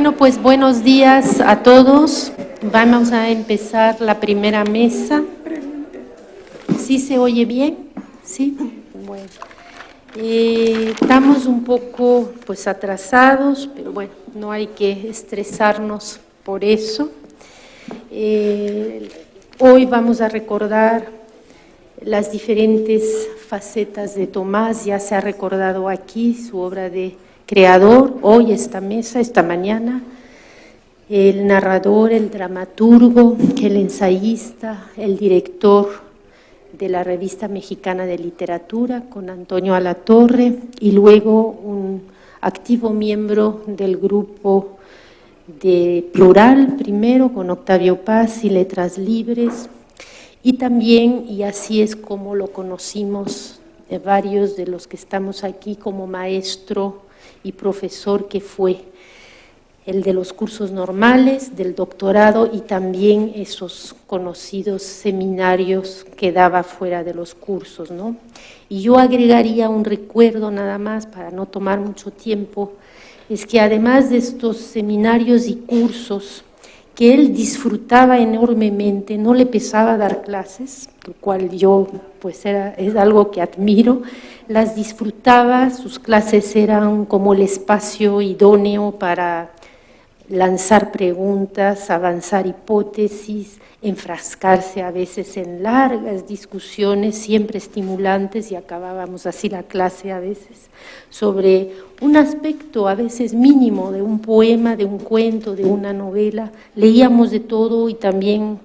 Bueno, pues buenos días a todos. Vamos a empezar la primera mesa. ¿Sí se oye bien? ¿Sí? Bueno. Estamos un poco pues atrasados, pero bueno, no hay que estresarnos por eso. Hoy vamos a recordar las diferentes facetas de Tomás. Ya se ha recordado aquí su obra de creador, hoy esta mesa, esta mañana, el narrador, el dramaturgo, el ensayista, el director de la Revista Mexicana de Literatura con Antonio Alatorre y luego un activo miembro del grupo de Plural, primero con Octavio Paz y Letras Libres, y también, y así es como lo conocimos varios de los que estamos aquí, como maestro y profesor que fue el de los cursos normales, del doctorado y también esos conocidos seminarios que daba fuera de los cursos, ¿no? Y yo agregaría un recuerdo nada más para no tomar mucho tiempo, es que además de estos seminarios y cursos que él disfrutaba enormemente, no le pesaba dar clases, lo cual yo pues es algo que admiro, las disfrutaba, sus clases eran como el espacio idóneo para lanzar preguntas, avanzar hipótesis, enfrascarse a veces en largas discusiones, siempre estimulantes, y acabábamos así la clase a veces, sobre un aspecto a veces mínimo de un poema, de un cuento, de una novela. Leíamos de todo y también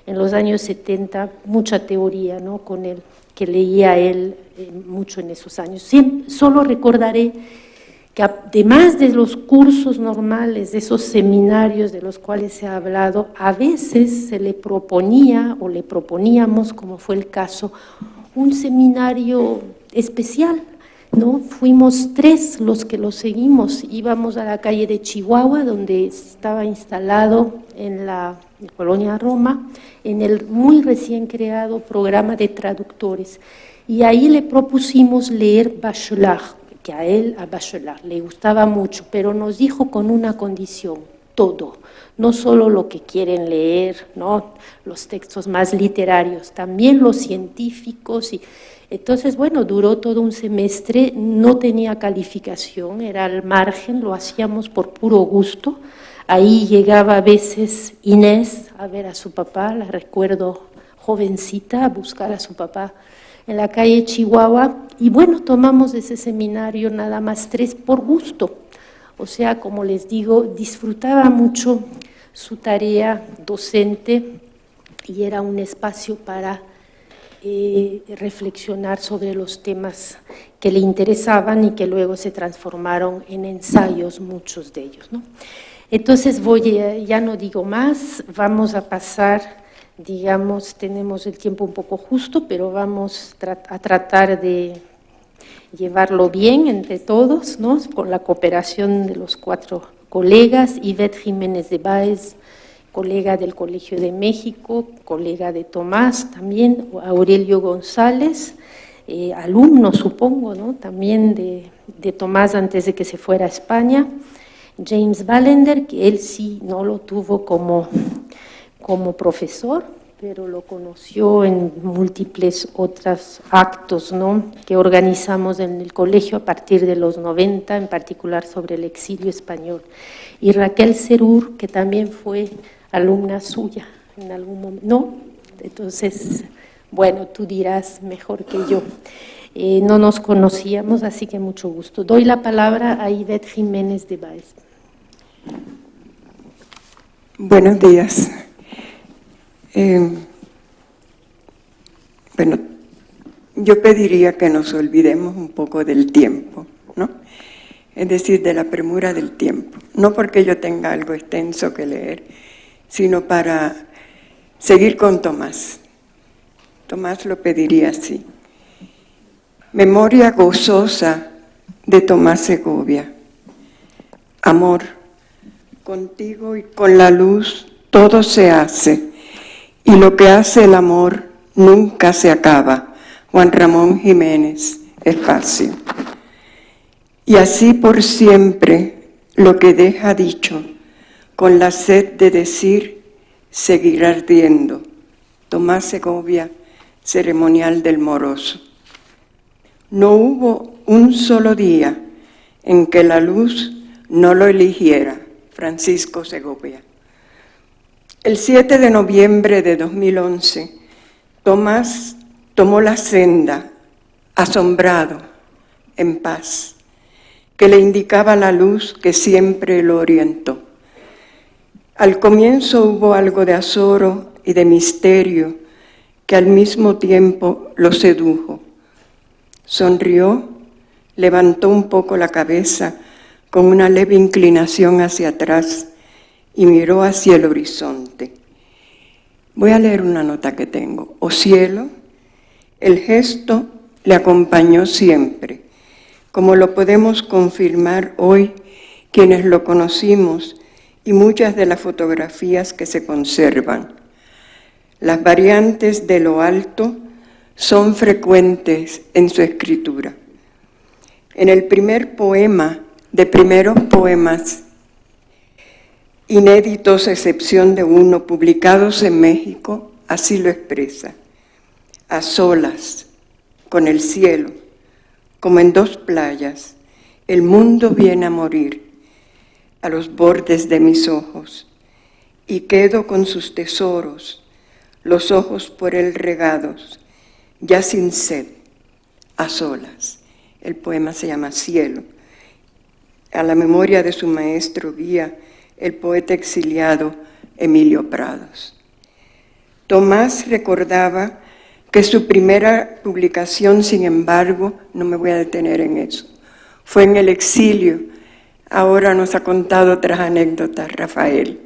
en los años 70 mucha teoría, ¿no?, con él, que leía él mucho en esos años. Solo recordaré que además de los cursos normales, de esos seminarios de los cuales se ha hablado, a veces se le proponía o le proponíamos, como fue el caso, un seminario especial, ¿no? Fuimos 3 los que lo seguimos, íbamos a la calle de Chihuahua, donde estaba instalado en la colonia Roma, en el muy recién creado programa de traductores, y ahí le propusimos leer Bachelard, que a él, a Bachelard, le gustaba mucho, pero nos dijo con una condición: todo, no solo lo que quieren leer, ¿no?, los textos más literarios, también los científicos. Y entonces, bueno, duró todo un semestre, no tenía calificación, era al margen, lo hacíamos por puro gusto. Ahí llegaba a veces Inés a ver a su papá, la recuerdo jovencita, a buscar a su papá en la calle Chihuahua, y bueno, tomamos ese seminario nada más 3 por gusto. O sea, como les digo, disfrutaba mucho su tarea docente y era un espacio para reflexionar sobre los temas que le interesaban y que luego se transformaron en ensayos, muchos de ellos, ¿no? Entonces ya no digo más, vamos a pasar, digamos, tenemos el tiempo un poco justo, pero vamos a tratar de llevarlo bien entre todos, ¿no?, con la cooperación de los 4 colegas: Ivette Jiménez de Báez, colega del Colegio de México, colega de Tomás también, Aurelio González, alumno supongo, ¿no?, también de Tomás antes de que se fuera a España, James Ballender, que él sí no lo tuvo como profesor, pero lo conoció en múltiples otros actos, ¿no?, que organizamos en el colegio a partir de los 90, en particular sobre el exilio español. Y Raquel Serur, que también fue alumna suya en algún momento, ¿no? Entonces, bueno, tú dirás mejor que yo. No nos conocíamos, así que mucho gusto. Doy la palabra a Ivette Jiménez de Báez. Buenos días. Bueno, yo pediría que nos olvidemos un poco del tiempo, ¿no? Es decir, de la premura del tiempo. No porque yo tenga algo extenso que leer, sino para seguir con Tomás. Tomás lo pediría así: memoria gozosa de Tomás Segovia. Amor, contigo y con la luz todo se hace, y lo que hace el amor nunca se acaba. Juan Ramón Jiménez, Espacio. Y así por siempre lo que deja dicho con la sed de decir, seguir ardiendo. Tomás Segovia, Ceremonial del Moroso. No hubo un solo día en que la luz no lo eligiera. Francisco Segovia. El 7 de noviembre de 2011, Tomás tomó la senda, asombrado, en paz, que le indicaba la luz que siempre lo orientó. Al comienzo hubo algo de azoro y de misterio que al mismo tiempo lo sedujo. Sonrió, levantó un poco la cabeza con una leve inclinación hacia atrás y miró hacia el horizonte. Voy a leer una nota que tengo. Oh cielo, el gesto le acompañó siempre, como lo podemos confirmar hoy quienes lo conocimos y muchas de las fotografías que se conservan. Las variantes de lo alto son frecuentes en su escritura. En el primer poema de primeros poemas inéditos, a excepción de uno, publicados en México, así lo expresa: a solas, con el cielo, como en dos playas, el mundo viene a morir a los bordes de mis ojos, y quedo con sus tesoros, los ojos por él regados, ya sin sed, a solas. El poema se llama Cielo, a la memoria de su maestro guía, el poeta exiliado Emilio Prados. Tomás recordaba que su primera publicación, sin embargo, no me voy a detener en eso, fue en el exilio. Ahora nos ha contado otras anécdotas, Rafael.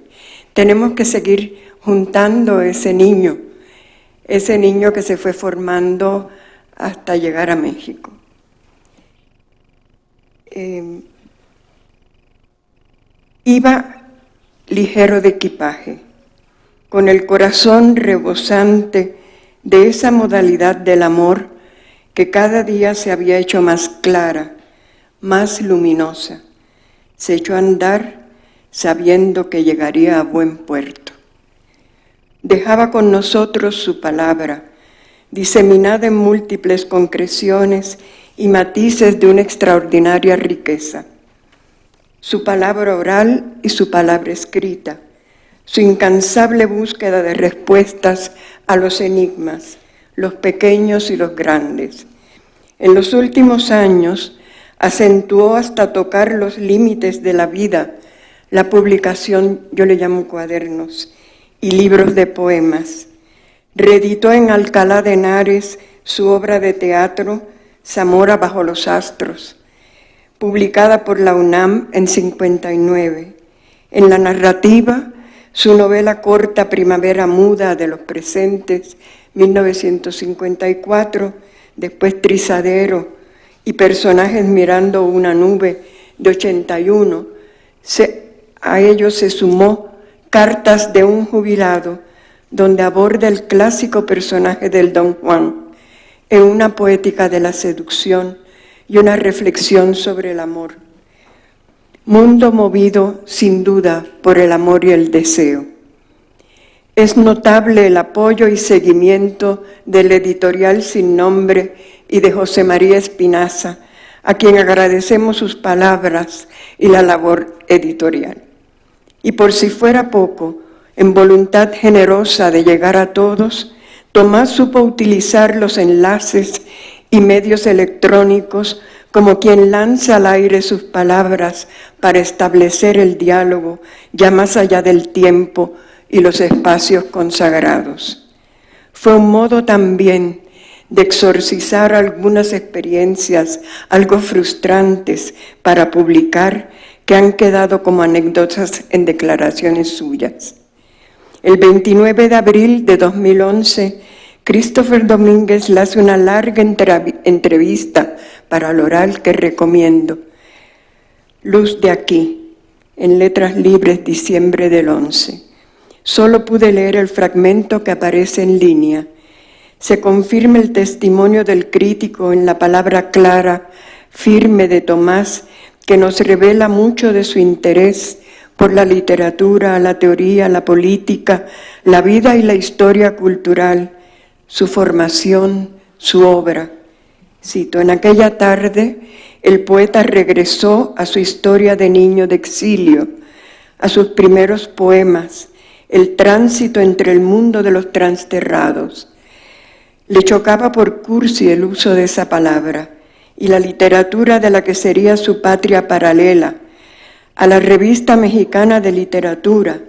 Tenemos que seguir juntando ese niño que se fue formando hasta llegar a México. Iba ligero de equipaje, con el corazón rebosante de esa modalidad del amor que cada día se había hecho más clara, más luminosa. Se echó a andar sabiendo que llegaría a buen puerto. Dejaba con nosotros su palabra, diseminada en múltiples concreciones y matices de una extraordinaria riqueza. Su palabra oral y su palabra escrita, su incansable búsqueda de respuestas a los enigmas, los pequeños y los grandes. En los últimos años acentuó hasta tocar los límites de la vida la publicación, yo le llamo cuadernos, y libros de poemas. Reeditó en Alcalá de Henares su obra de teatro, Zamora bajo los astros, publicada por la UNAM en 59. En la narrativa, su novela corta Primavera Muda de los Presentes, 1954, después Trizadero y Personajes mirando una nube, de 81. A ello se sumó Cartas de un jubilado, donde aborda el clásico personaje del Don Juan, en una poética de la seducción y una reflexión sobre el amor. Mundo movido, sin duda, por el amor y el deseo. Es notable el apoyo y seguimiento del editorial Sin Nombre y de José María Espinaza, a quien agradecemos sus palabras y la labor editorial. Y por si fuera poco, en voluntad generosa de llegar a todos, Tomás supo utilizar los enlaces y medios electrónicos como quien lanza al aire sus palabras para establecer el diálogo ya más allá del tiempo y los espacios consagrados. Fue un modo también de exorcizar algunas experiencias algo frustrantes para publicar, que han quedado como anécdotas en declaraciones suyas. El 29 de abril de 2011, Christopher Domínguez le hace una larga entrevista para el oral que recomiendo. Luz de aquí, en Letras Libres, diciembre del 11. Solo pude leer el fragmento que aparece en línea. Se confirma el testimonio del crítico en la palabra clara, firme de Tomás, que nos revela mucho de su interés por la literatura, la teoría, la política, la vida y la historia cultural, su formación, su obra. Cito, en aquella tarde el poeta regresó a su historia de niño de exilio, a sus primeros poemas, el tránsito entre el mundo de los transterrados. Le chocaba por cursi el uso de esa palabra y la literatura de la que sería su patria paralela, a la Revista Mexicana de Literatura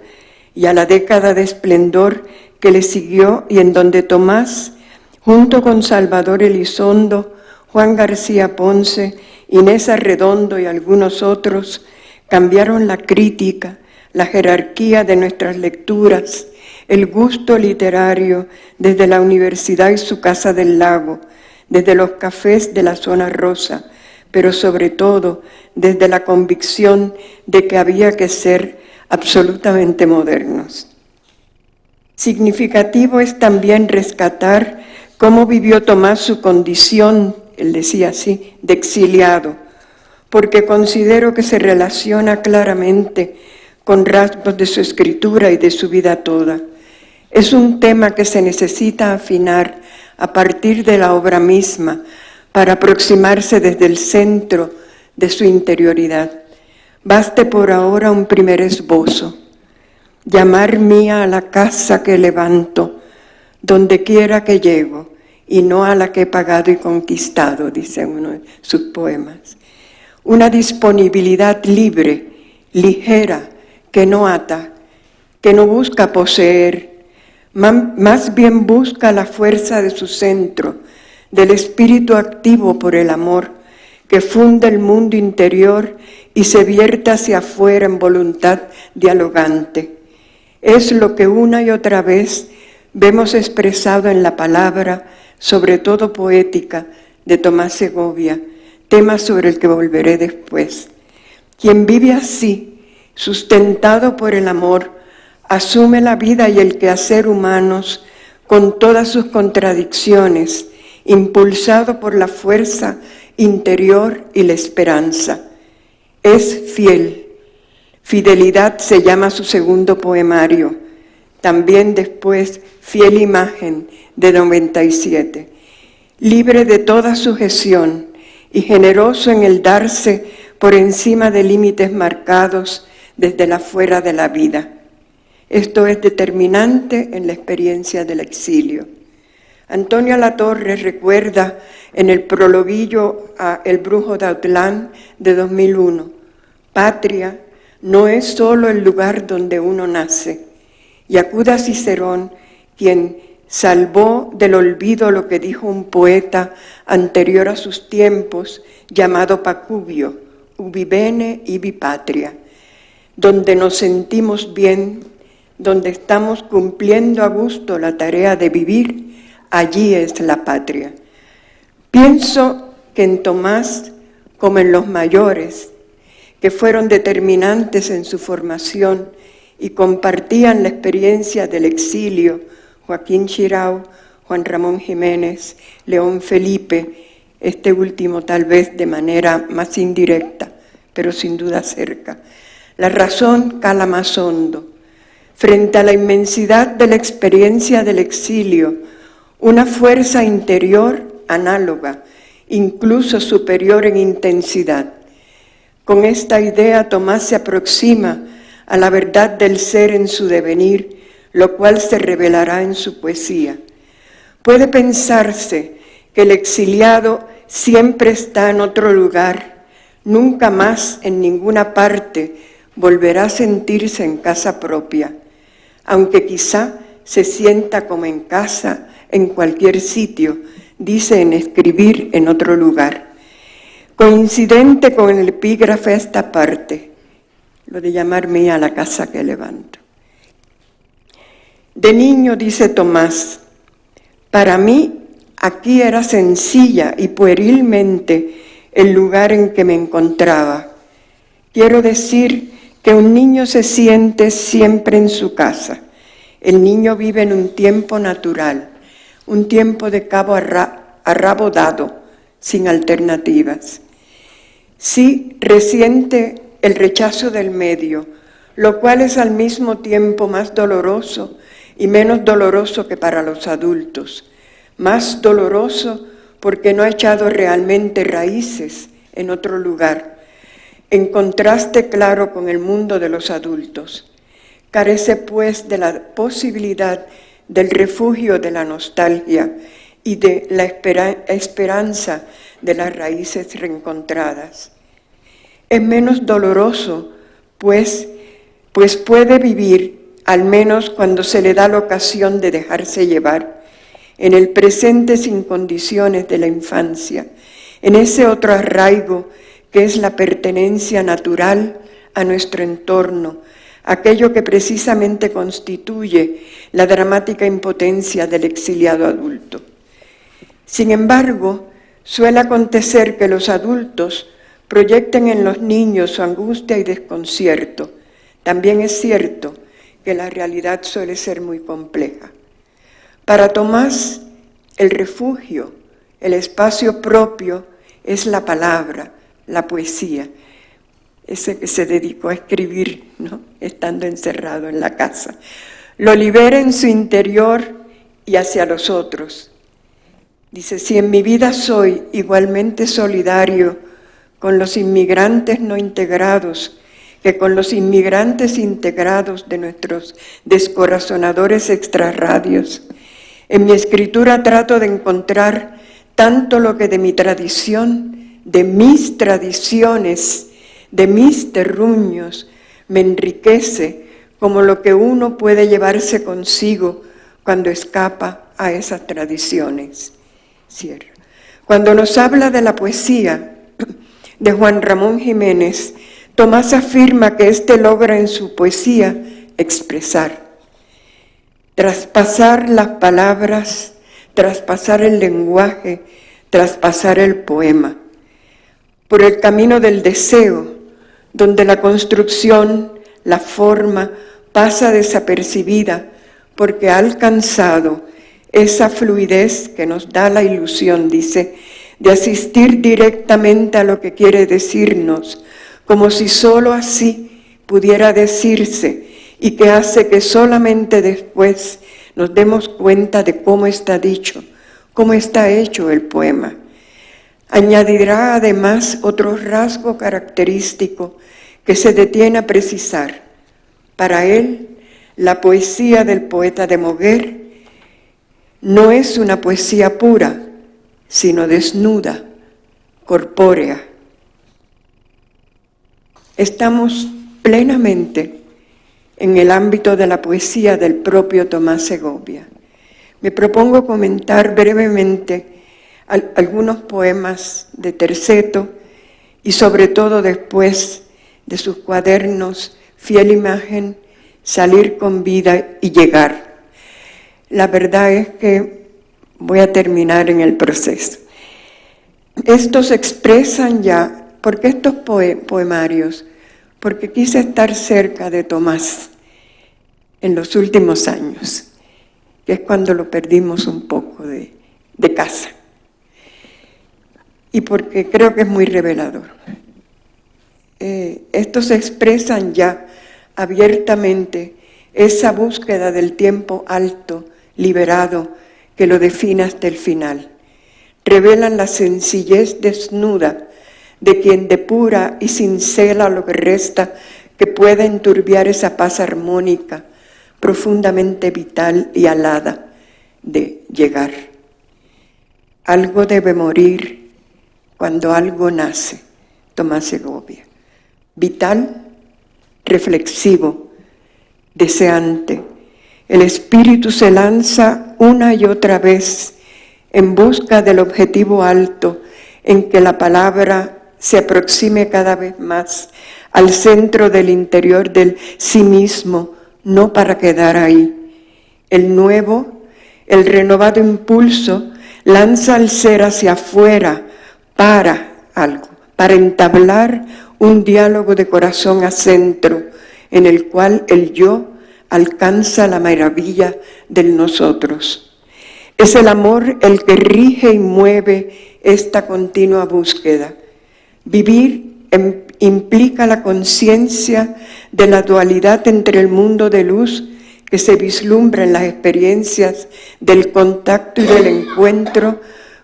y a la década de esplendor que le siguió y en donde Tomás, junto con Salvador Elizondo, Juan García Ponce, Inés Arredondo y algunos otros, cambiaron la crítica, la jerarquía de nuestras lecturas, el gusto literario desde la universidad y su Casa del Lago, desde los cafés de la zona rosa, pero sobre todo desde la convicción de que había que ser absolutamente modernos. Significativo es también rescatar cómo vivió Tomás su condición, él decía así, de exiliado, porque considero que se relaciona claramente con rasgos de su escritura y de su vida toda. Es un tema que se necesita afinar a partir de la obra misma para aproximarse desde el centro de su interioridad. Baste por ahora un primer esbozo. Llamar mía a la casa que levanto, donde quiera que llego, y no a la que he pagado y conquistado, dice uno de sus poemas. Una disponibilidad libre, ligera, que no ata, que no busca poseer, más bien busca la fuerza de su centro, del espíritu activo por el amor, que funde el mundo interior y se vierte hacia afuera en voluntad dialogante. Es lo que una y otra vez vemos expresado en la palabra, sobre todo poética, de Tomás Segovia, tema sobre el que volveré después. Quien vive así, sustentado por el amor, asume la vida y el quehacer humanos con todas sus contradicciones, impulsado por la fuerza interior y la esperanza. Es fiel. Fidelidad se llama su segundo poemario. También después Fiel Imagen, de 97. Libre de toda sujeción y generoso en el darse por encima de límites marcados desde la fuera de la vida. Esto es determinante en la experiencia del exilio. Antonio Latorre recuerda en el prologuillo a El Brujo de Autlán de 2001, patria no es solo el lugar donde uno nace. Y acude a Cicerón, quien salvó del olvido lo que dijo un poeta anterior a sus tiempos, llamado Pacubio, ubi bene ibi patria, donde nos sentimos bien, donde estamos cumpliendo a gusto la tarea de vivir, allí es la patria. Pienso que en Tomás, como en los mayores, que fueron determinantes en su formación y compartían la experiencia del exilio, Joaquín Xirau, Juan Ramón Jiménez, León Felipe, este último tal vez de manera más indirecta, pero sin duda cerca. La razón cala más hondo. Frente a la inmensidad de la experiencia del exilio, una fuerza interior análoga, incluso superior en intensidad. Con esta idea Tomás se aproxima a la verdad del ser en su devenir, lo cual se revelará en su poesía. Puede pensarse que el exiliado siempre está en otro lugar, nunca más en ninguna parte volverá a sentirse en casa propia, aunque quizá se sienta como en casa en cualquier sitio, dice en Escribir en otro lugar. Coincidente con el epígrafe a esta parte, lo de llamar mía a la casa que levanto. De niño, dice Tomás, para mí aquí era sencilla y puerilmente el lugar en que me encontraba. Quiero decir que un niño se siente siempre en su casa. El niño vive en un tiempo natural, un tiempo de cabo a rabo dado, sin alternativas. Sí, resiente el rechazo del medio, lo cual es al mismo tiempo más doloroso y menos doloroso que para los adultos. Más doloroso porque no ha echado realmente raíces en otro lugar, en contraste claro con el mundo de los adultos. Carece pues de la posibilidad del refugio de la nostalgia y de la esperanza de las raíces reencontradas. Es menos doloroso, pues puede vivir, al menos cuando se le da la ocasión de dejarse llevar, en el presente sin condiciones de la infancia, en ese otro arraigo que es la pertenencia natural a nuestro entorno, aquello que precisamente constituye la dramática impotencia del exiliado adulto. Sin embargo, suele acontecer que los adultos proyecten en los niños su angustia y desconcierto. También es cierto que la realidad suele ser muy compleja. Para Tomás, el refugio, el espacio propio, es la palabra, la poesía. Ese que se dedicó a escribir, ¿no?, estando encerrado en la casa. Lo libera en su interior y hacia los otros. Dice, si en mi vida soy igualmente solidario con los inmigrantes no integrados, que con los inmigrantes integrados de nuestros descorazonadores extrarradios, en mi escritura trato de encontrar tanto lo que de mi tradición, de mis tradiciones, de mis terruños, me enriquece, como lo que uno puede llevarse consigo cuando escapa a esas tradiciones. Cierra. Cuando nos habla de la poesía de Juan Ramón Jiménez, Tomás afirma que éste logra en su poesía expresar, traspasar las palabras, traspasar el lenguaje, traspasar el poema, por el camino del deseo, donde la construcción, la forma, pasa desapercibida porque ha alcanzado esa fluidez que nos da la ilusión, dice, de asistir directamente a lo que quiere decirnos, como si sólo así pudiera decirse, y que hace que solamente después nos demos cuenta de cómo está dicho, cómo está hecho el poema. Añadirá además otro rasgo característico que se detiene a precisar. Para él, la poesía del poeta de Moguer no es una poesía pura, sino desnuda, corpórea. Estamos plenamente en el ámbito de la poesía del propio Tomás Segovia. Me propongo comentar brevemente algunos poemas de Terceto y sobre todo después de sus cuadernos Fiel Imagen, Salir con Vida y Llegar. La verdad es que voy a terminar en el proceso. Estos expresan ya, ¿por qué estos poemarios? Porque quise estar cerca de Tomás en los últimos años, que es cuando lo perdimos un poco de casa. Y porque creo que es muy revelador. Estos expresan ya abiertamente esa búsqueda del tiempo alto, liberado, que lo define hasta el final. Revelan la sencillez desnuda de quien depura y cincela lo que resta, que pueda enturbiar esa paz armónica, profundamente vital y alada de llegar. Algo debe morir cuando algo nace, Tomás Segovia. Vital, reflexivo, deseante. El espíritu se lanza una y otra vez en busca del objetivo alto, en que la palabra se aproxime cada vez más al centro del interior del sí mismo, no para quedar ahí. El nuevo, el renovado impulso lanza al ser hacia afuera para algo, para entablar un diálogo de corazón a centro, en el cual el yo alcanza la maravilla del nosotros. Es el amor el que rige y mueve esta continua búsqueda. Vivir implica la conciencia de la dualidad entre el mundo de luz que se vislumbra en las experiencias del contacto y del encuentro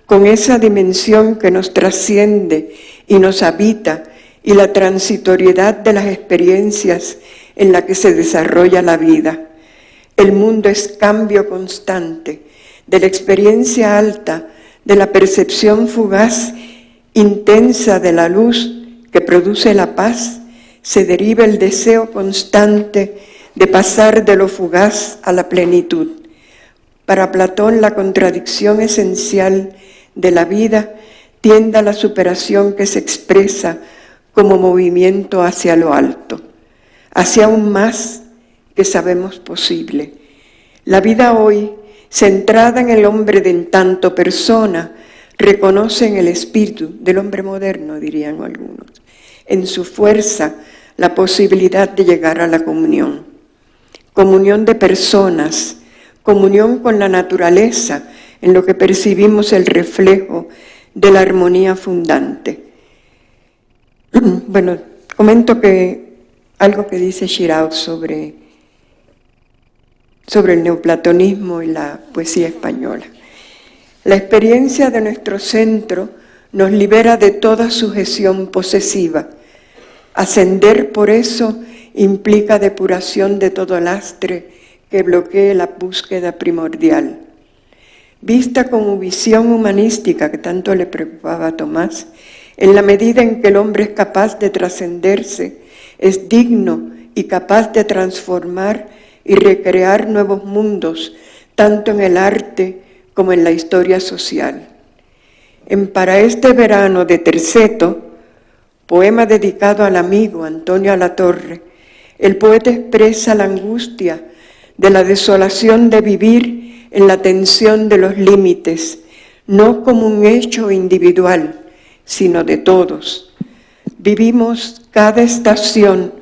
con esa dimensión que nos trasciende y nos habita, y la transitoriedad de las experiencias en la que se desarrolla la vida. El mundo es cambio constante, de la experiencia alta, de la percepción fugaz, intensa de la luz que produce la paz, se deriva el deseo constante de pasar de lo fugaz a la plenitud. Para Platón, la contradicción esencial de la vida tiende a la superación que se expresa como movimiento hacia lo alto, hacia un más que sabemos posible. La vida hoy, centrada en el hombre de en tanto persona, reconoce en el espíritu del hombre moderno, dirían algunos, en su fuerza, la posibilidad de llegar a la comunión. Comunión de personas, comunión con la naturaleza, en lo que percibimos el reflejo de la armonía fundante. Bueno, comento que algo que dice Giraud sobre el neoplatonismo y la poesía española. La experiencia de nuestro centro nos libera de toda sujeción posesiva. Ascender, por eso, implica depuración de todo lastre que bloquee la búsqueda primordial. Vista como visión humanística que tanto le preocupaba a Tomás, en la medida en que el hombre es capaz de trascenderse, es digno y capaz de transformar y recrear nuevos mundos, tanto en el arte como en la historia social. Para este verano de Terceto, poema dedicado al amigo Antonio Alatorre, el poeta expresa la angustia de la desolación de vivir en la tensión de los límites, no como un hecho individual, sino de todos. Vivimos cada estación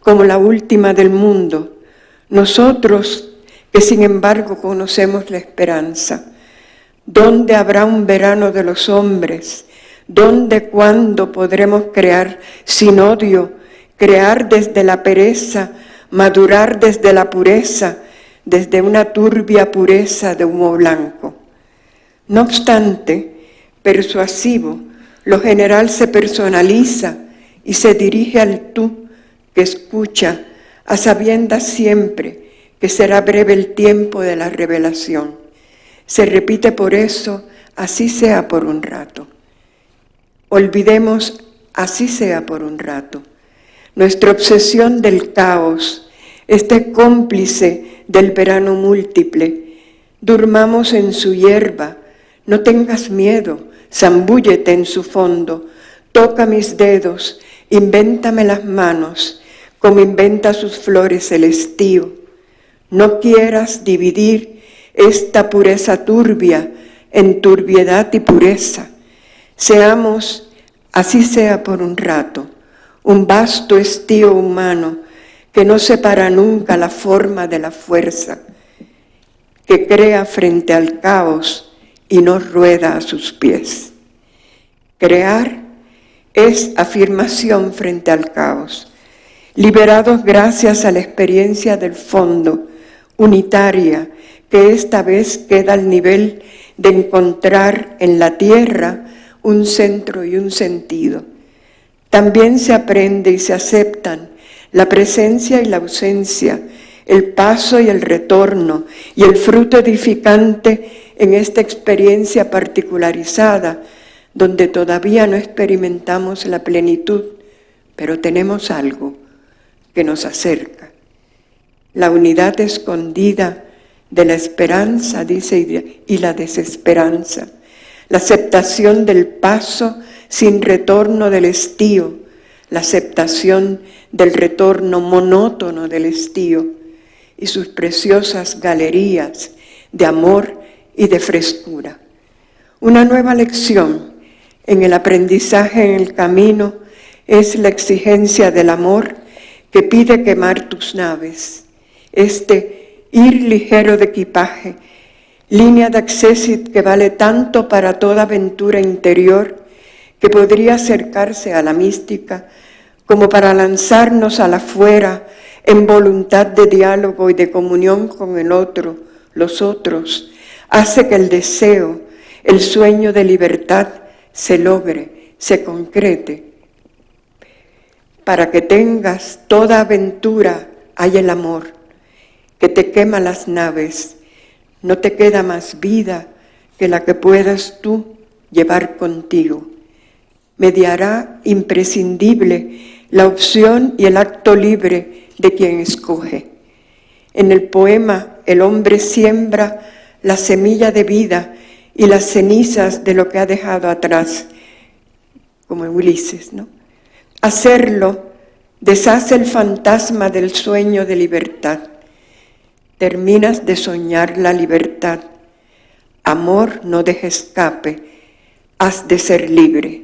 como la última del mundo, nosotros que sin embargo conocemos la esperanza. ¿Dónde habrá un verano de los hombres? ¿Dónde, cuándo podremos crear sin odio, crear desde la pereza, madurar desde la pureza, desde una turbia pureza de humo blanco? No obstante, persuasivo, lo general se personaliza y se dirige al tú que escucha, a sabiendas siempre que será breve el tiempo de la revelación. Se repite por eso, así sea por un rato. Olvidemos, así sea por un rato. Nuestra obsesión del caos, este cómplice del verano múltiple, durmamos en su hierba, no tengas miedo, zambúllete en su fondo, toca mis dedos, invéntame las manos, como inventa sus flores el estío. No quieras dividir esta pureza turbia en turbiedad y pureza. Seamos, así sea por un rato, un vasto estío humano que no separa nunca la forma de la fuerza, que crea frente al caos y no rueda a sus pies. Crear es afirmación frente al caos, liberados gracias a la experiencia del fondo, unitaria, que esta vez queda al nivel de encontrar en la tierra un centro y un sentido. También se aprende y se aceptan la presencia y la ausencia, el paso y el retorno, y el fruto edificante en esta experiencia particularizada, donde todavía no experimentamos la plenitud, pero tenemos algo que nos acerca. La unidad escondida de la esperanza, dice, y la desesperanza. La aceptación del paso sin retorno del estío, la aceptación del retorno monótono del estío y sus preciosas galerías de amor y de frescura. Una nueva lección en el aprendizaje en el camino es la exigencia del amor que pide quemar tus naves. Ir ligero de equipaje, línea de accesit que vale tanto para toda aventura interior que podría acercarse a la mística como para lanzarnos a la fuera en voluntad de diálogo y de comunión con el otro, los otros, hace que el deseo, el sueño de libertad se logre, se concrete. Para que tengas toda aventura hay el amor, que te quema las naves. No te queda más vida que la que puedas tú llevar contigo. Mediará imprescindible la opción y el acto libre de quien escoge. En el poema el hombre siembra la semilla de vida y las cenizas de lo que ha dejado atrás, como en Ulises, ¿no? Hacerlo deshace el fantasma del sueño de libertad. Terminas de soñar la libertad. Amor, no deje escape, has de ser libre.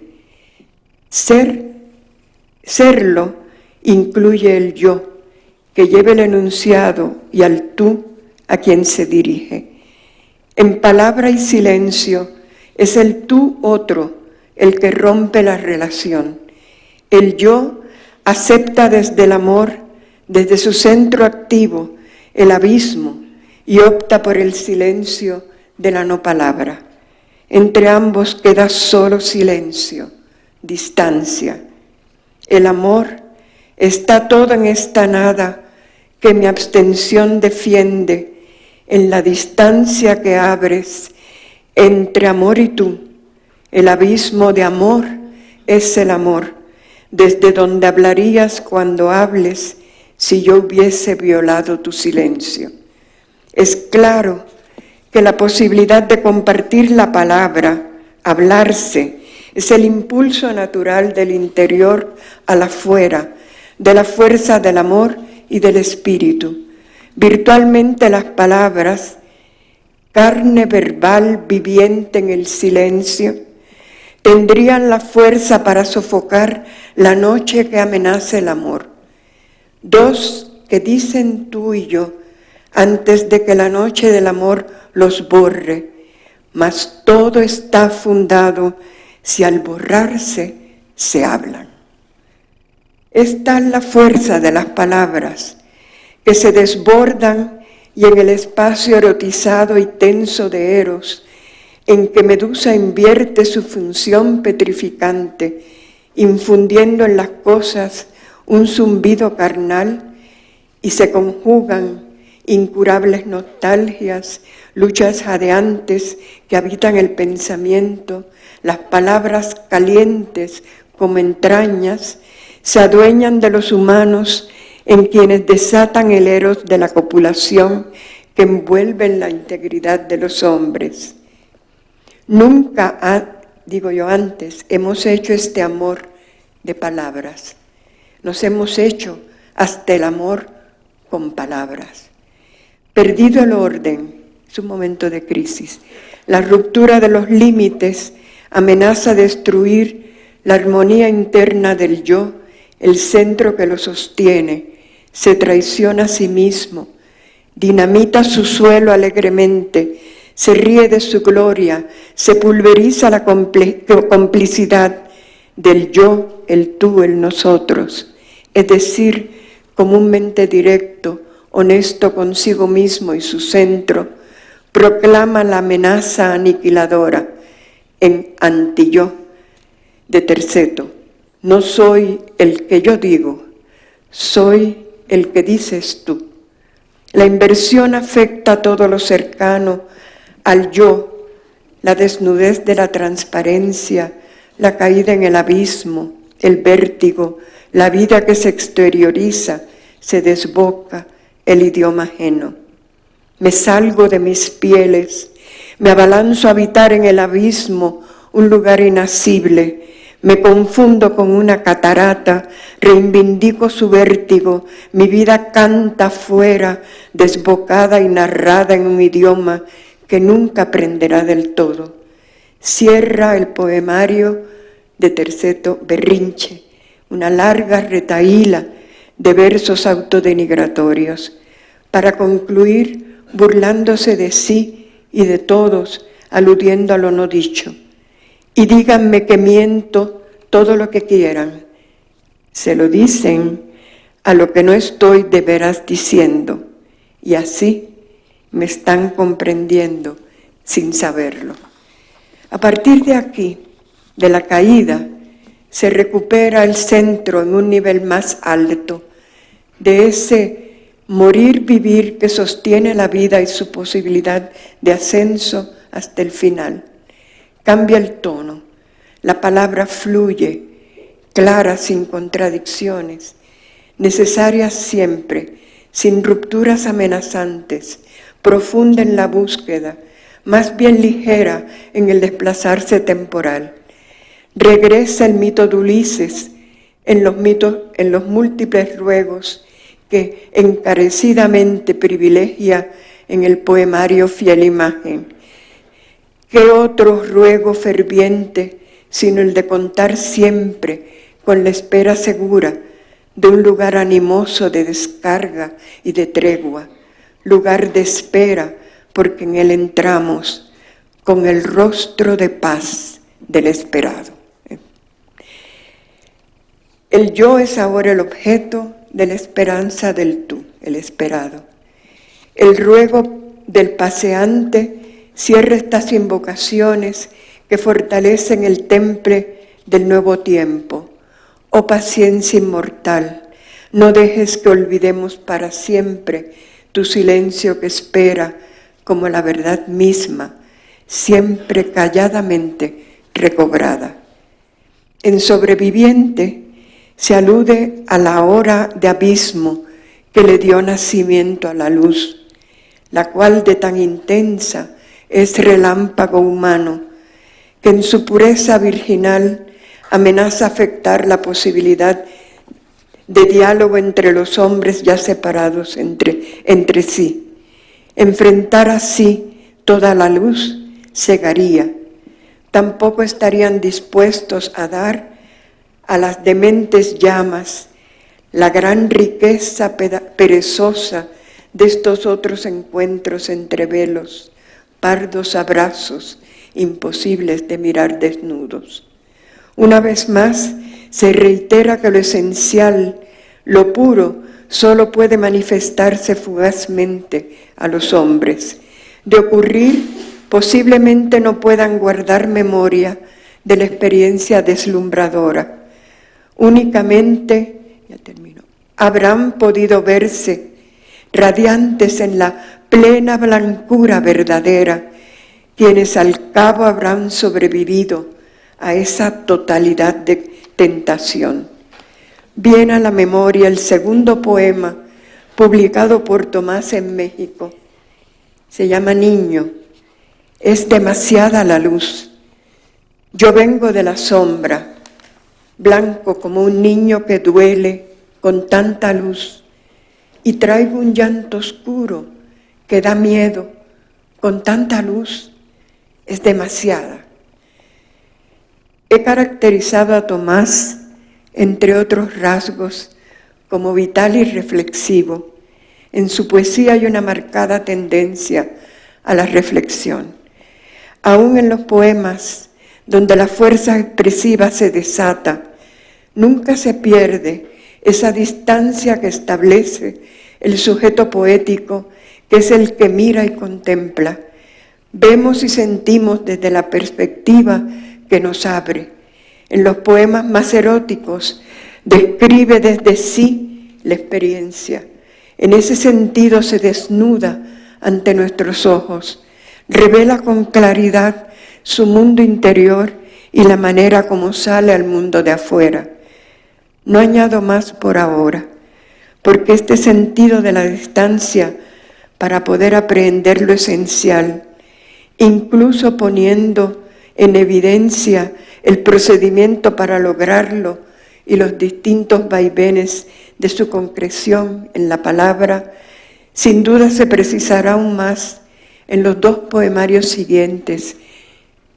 Serlo incluye el yo, que lleva el enunciado y al tú a quien se dirige. En palabra y silencio es el tú otro el que rompe la relación. El yo acepta desde el amor, desde su centro activo, el abismo y opta por el silencio de la no palabra. Entre ambos queda solo silencio, distancia. El amor está todo en esta nada que mi abstención defiende, en la distancia que abres entre amor y tú. El abismo de amor es el amor, desde donde hablarías cuando hables si yo hubiese violado tu silencio. Es claro que la posibilidad de compartir la palabra, hablarse, es el impulso natural del interior a la afuera, de la fuerza del amor y del espíritu. Virtualmente las palabras, carne verbal viviente en el silencio, tendrían la fuerza para sofocar la noche que amenaza el amor. Dos que dicen tú y yo, antes de que la noche del amor los borre, mas todo está fundado si al borrarse se hablan. Esta es la fuerza de las palabras, que se desbordan y en el espacio erotizado y tenso de Eros, en que Medusa invierte su función petrificante, infundiendo en las cosas un zumbido carnal, y se conjugan incurables nostalgias, luchas jadeantes que habitan el pensamiento, las palabras calientes como entrañas, se adueñan de los humanos en quienes desatan el eros de la copulación que envuelven la integridad de los hombres. Nunca, antes, hemos hecho este amor de palabras. Nos hemos hecho hasta el amor con palabras. Perdido el orden, es un momento de crisis. La ruptura de los límites amenaza destruir la armonía interna del yo, el centro que lo sostiene, se traiciona a sí mismo, dinamita su suelo alegremente, se ríe de su gloria, se pulveriza la complicidad del yo, el tú, el nosotros, es decir, comúnmente directo, honesto consigo mismo y su centro, proclama la amenaza aniquiladora en anti-yo de Terceto. No soy el que yo digo, soy el que dices tú. La inversión afecta a todo lo cercano al yo, la desnudez de la transparencia, la caída en el abismo, el vértigo, la vida que se exterioriza, se desboca, el idioma ajeno. Me salgo de mis pieles, me abalanzo a habitar en el abismo, un lugar inacible. Me confundo con una catarata, reivindico su vértigo, mi vida canta afuera, desbocada y narrada en un idioma que nunca aprenderá del todo. Cierra el poemario de Terceto Berrinche, una larga retahíla de versos autodenigratorios, para concluir burlándose de sí y de todos, aludiendo a lo no dicho. Y díganme que miento todo lo que quieran, Se lo dicen a lo que no estoy de veras diciendo, y así me están comprendiendo sin saberlo. A partir de aquí, de la caída, se recupera el centro en un nivel más alto de ese morir-vivir que sostiene la vida y su posibilidad de ascenso hasta el final. Cambia el tono, la palabra fluye, clara, sin contradicciones, necesaria siempre, sin rupturas amenazantes, profunda en la búsqueda, más bien ligera en el desplazarse temporal. Regresa el mito de Ulises en los múltiples ruegos que encarecidamente privilegia en el poemario Fiel Imagen. ¿Qué otro ruego ferviente sino el de contar siempre con la espera segura de un lugar animoso de descarga y de tregua, lugar de espera porque en él entramos con el rostro de paz del esperado? El yo es ahora el objeto de la esperanza del tú, el esperado. El ruego del paseante cierra estas invocaciones que fortalecen el temple del nuevo tiempo. Oh paciencia inmortal, no dejes que olvidemos para siempre tu silencio que espera como la verdad misma, siempre calladamente recobrada. En Sobreviviente se alude a la hora de abismo que le dio nacimiento a la luz, la cual de tan intensa es relámpago humano, que en su pureza virginal amenaza afectar la posibilidad de diálogo entre los hombres ya separados entre sí. Enfrentar así toda la luz cegaría. Tampoco estarían dispuestos a dar a las dementes llamas la gran riqueza perezosa de estos otros encuentros entre velos, pardos abrazos, imposibles de mirar desnudos. Una vez más, se reitera que lo esencial, lo puro, solo puede manifestarse fugazmente a los hombres. De ocurrir, posiblemente no puedan guardar memoria de la experiencia deslumbradora. Únicamente, habrán podido verse radiantes en la plena blancura verdadera, quienes al cabo habrán sobrevivido a esa totalidad de tentación. Viene a la memoria el segundo poema publicado por Tomás en México. Se llama Niño. Es demasiada la luz. Yo vengo de la sombra, blanco como un niño que duele con tanta luz, y traigo un llanto oscuro que da miedo con tanta luz. Es demasiada. He caracterizado a Tomás, entre otros rasgos, como vital y reflexivo. En su poesía hay una marcada tendencia a la reflexión. Aún en los poemas, donde la fuerza expresiva se desata, nunca se pierde esa distancia que establece el sujeto poético, que es el que mira y contempla. Vemos y sentimos desde la perspectiva que nos abre. En los poemas más eróticos describe desde sí la experiencia. En ese sentido se desnuda ante nuestros ojos, revela con claridad su mundo interior y la manera como sale al mundo de afuera. No añado más por ahora, porque este sentido de la distancia, para poder aprehender lo esencial, incluso poniendo en evidencia el procedimiento para lograrlo y los distintos vaivenes de su concreción en la palabra, sin duda se precisará aún más en los dos poemarios siguientes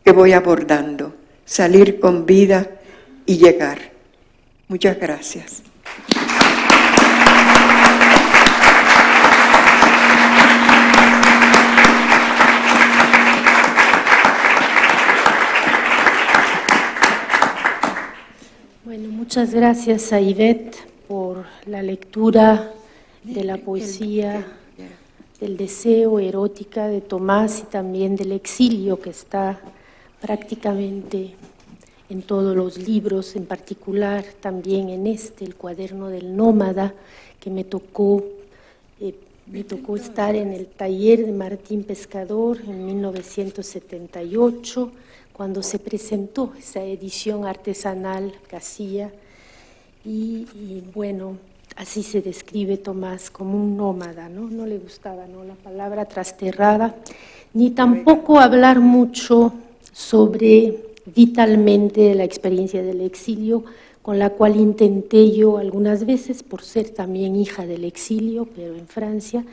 que voy abordando: Salir con vida y Llegar. Muchas gracias. Bueno, muchas Muchas gracias a Ivette por la lectura de la poesía del deseo erótica de Tomás y también del exilio, que está prácticamente en todos los libros, en particular también en el cuaderno del nómada, que me tocó estar en el taller de Martín Pescador en 1978, cuando se presentó esa edición artesanal que hacía, y bueno, así se describe Tomás, como un nómada, ¿no? No le gustaba, ¿no?, la palabra trasterrada, ni tampoco hablar mucho sobre vitalmente la experiencia del exilio, con la cual intenté yo algunas veces, por ser también hija del exilio, pero en Francia,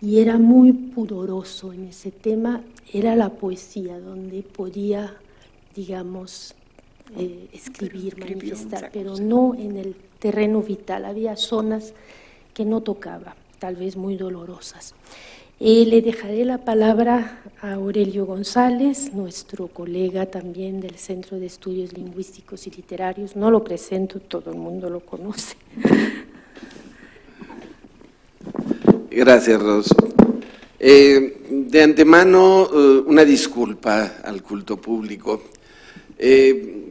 y era muy pudoroso en ese tema. Era la poesía donde podía, digamos, escribir, manifestar, pero no en el terreno vital. Había zonas que no tocaba, tal vez muy dolorosas. Le dejaré la palabra a Aurelio González, nuestro colega también del Centro de Estudios Lingüísticos y Literarios. No lo presento, todo el mundo lo conoce. Gracias, Ros. De antemano, una disculpa al culto público.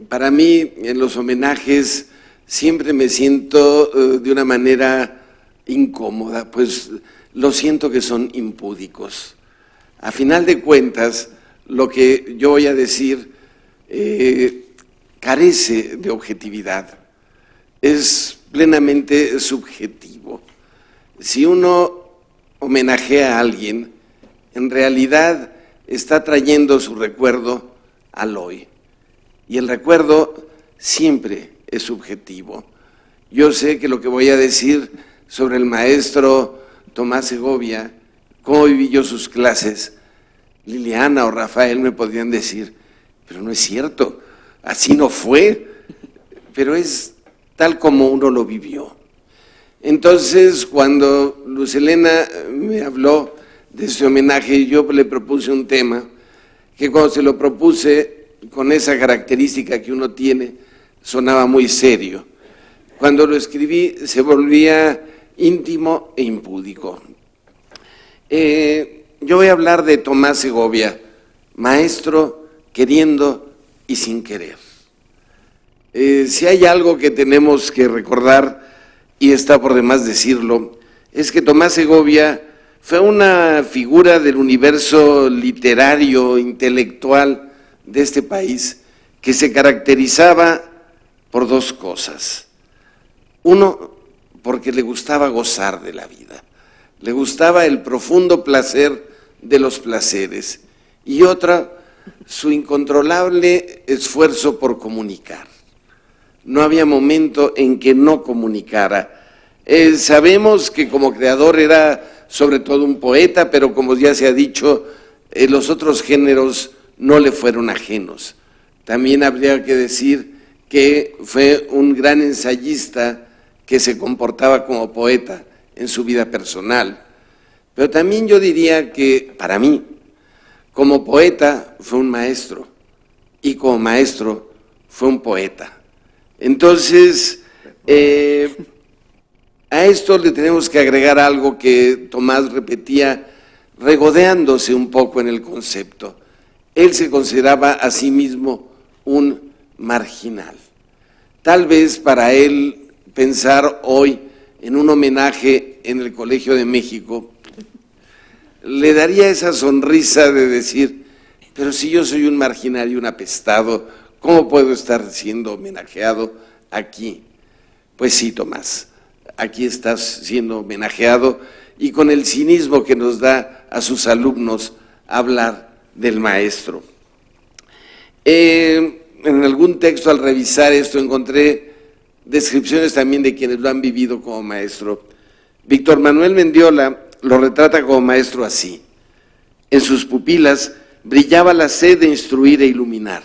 Para mí, en los homenajes, siempre me siento de una manera incómoda, pues lo siento que son impúdicos. A final de cuentas, lo que yo voy a decir carece de objetividad, es plenamente subjetivo. Si uno homenajea a alguien, en realidad está trayendo su recuerdo al hoy, y el recuerdo siempre es subjetivo. Yo sé que lo que voy a decir sobre el maestro Tomás Segovia, cómo viví yo sus clases, Liliana o Rafael me podrían decir, pero no es cierto, así no fue, pero es tal como uno lo vivió. Entonces, cuando Luz Helena me habló de ese homenaje, yo le propuse un tema que cuando se lo propuse, con esa característica que uno tiene, sonaba muy serio. Cuando lo escribí, se volvía íntimo e impúdico. Yo voy a hablar de Tomás Segovia, maestro queriendo y sin querer. Si hay algo que tenemos que recordar, y está por demás decirlo, es que Tomás Segovia fue una figura del universo literario, intelectual de este país, que se caracterizaba por dos cosas. Uno, porque le gustaba gozar de la vida, le gustaba el profundo placer de los placeres, y otra, su incontrolable esfuerzo por comunicar. No había momento en que no comunicara. Sabemos que como creador era sobre todo un poeta, pero como ya se ha dicho, los otros géneros no le fueron ajenos. También habría que decir que fue un gran ensayista que se comportaba como poeta en su vida personal. Pero también yo diría que, para mí, como poeta fue un maestro, y como maestro fue un poeta. Entonces, a esto le tenemos que agregar algo que Tomás repetía, regodeándose un poco en el concepto. Él se consideraba a sí mismo un marginal. Tal vez para él pensar hoy en un homenaje en el Colegio de México le daría esa sonrisa de decir, pero si yo soy un marginal y un apestado, ¿cómo puedo estar siendo homenajeado aquí? Pues sí, Tomás, aquí estás siendo homenajeado, y con el cinismo que nos da a sus alumnos hablar del maestro. En algún texto, al revisar esto, encontré descripciones también de quienes lo han vivido como maestro. Víctor Manuel Mendiola lo retrata como maestro así: en sus pupilas brillaba la sed de instruir e iluminar,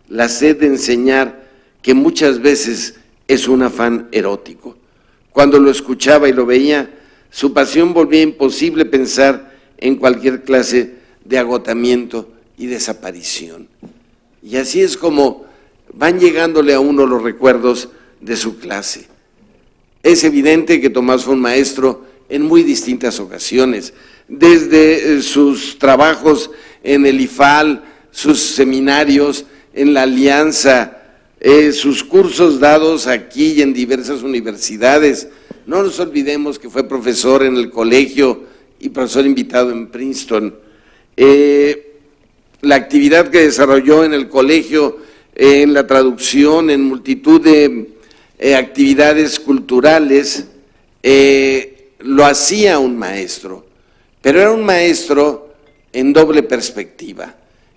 la sed de enseñar, que muchas veces es un afán erótico. Cuando lo escuchaba y lo veía, su pasión volvía imposible pensar en cualquier clase de agotamiento y desaparición. Y así es como van llegándole a uno los recuerdos de su clase. Es evidente que Tomás fue un maestro en muy distintas ocasiones, desde sus trabajos en el IFAL, sus seminarios en la Alianza, sus cursos dados aquí y en diversas universidades. No nos olvidemos que fue profesor en el colegio y profesor invitado en Princeton. La actividad que desarrolló en el colegio, en la traducción, en multitud de actividades culturales, lo hacía un maestro, pero era un maestro en doble perspectiva.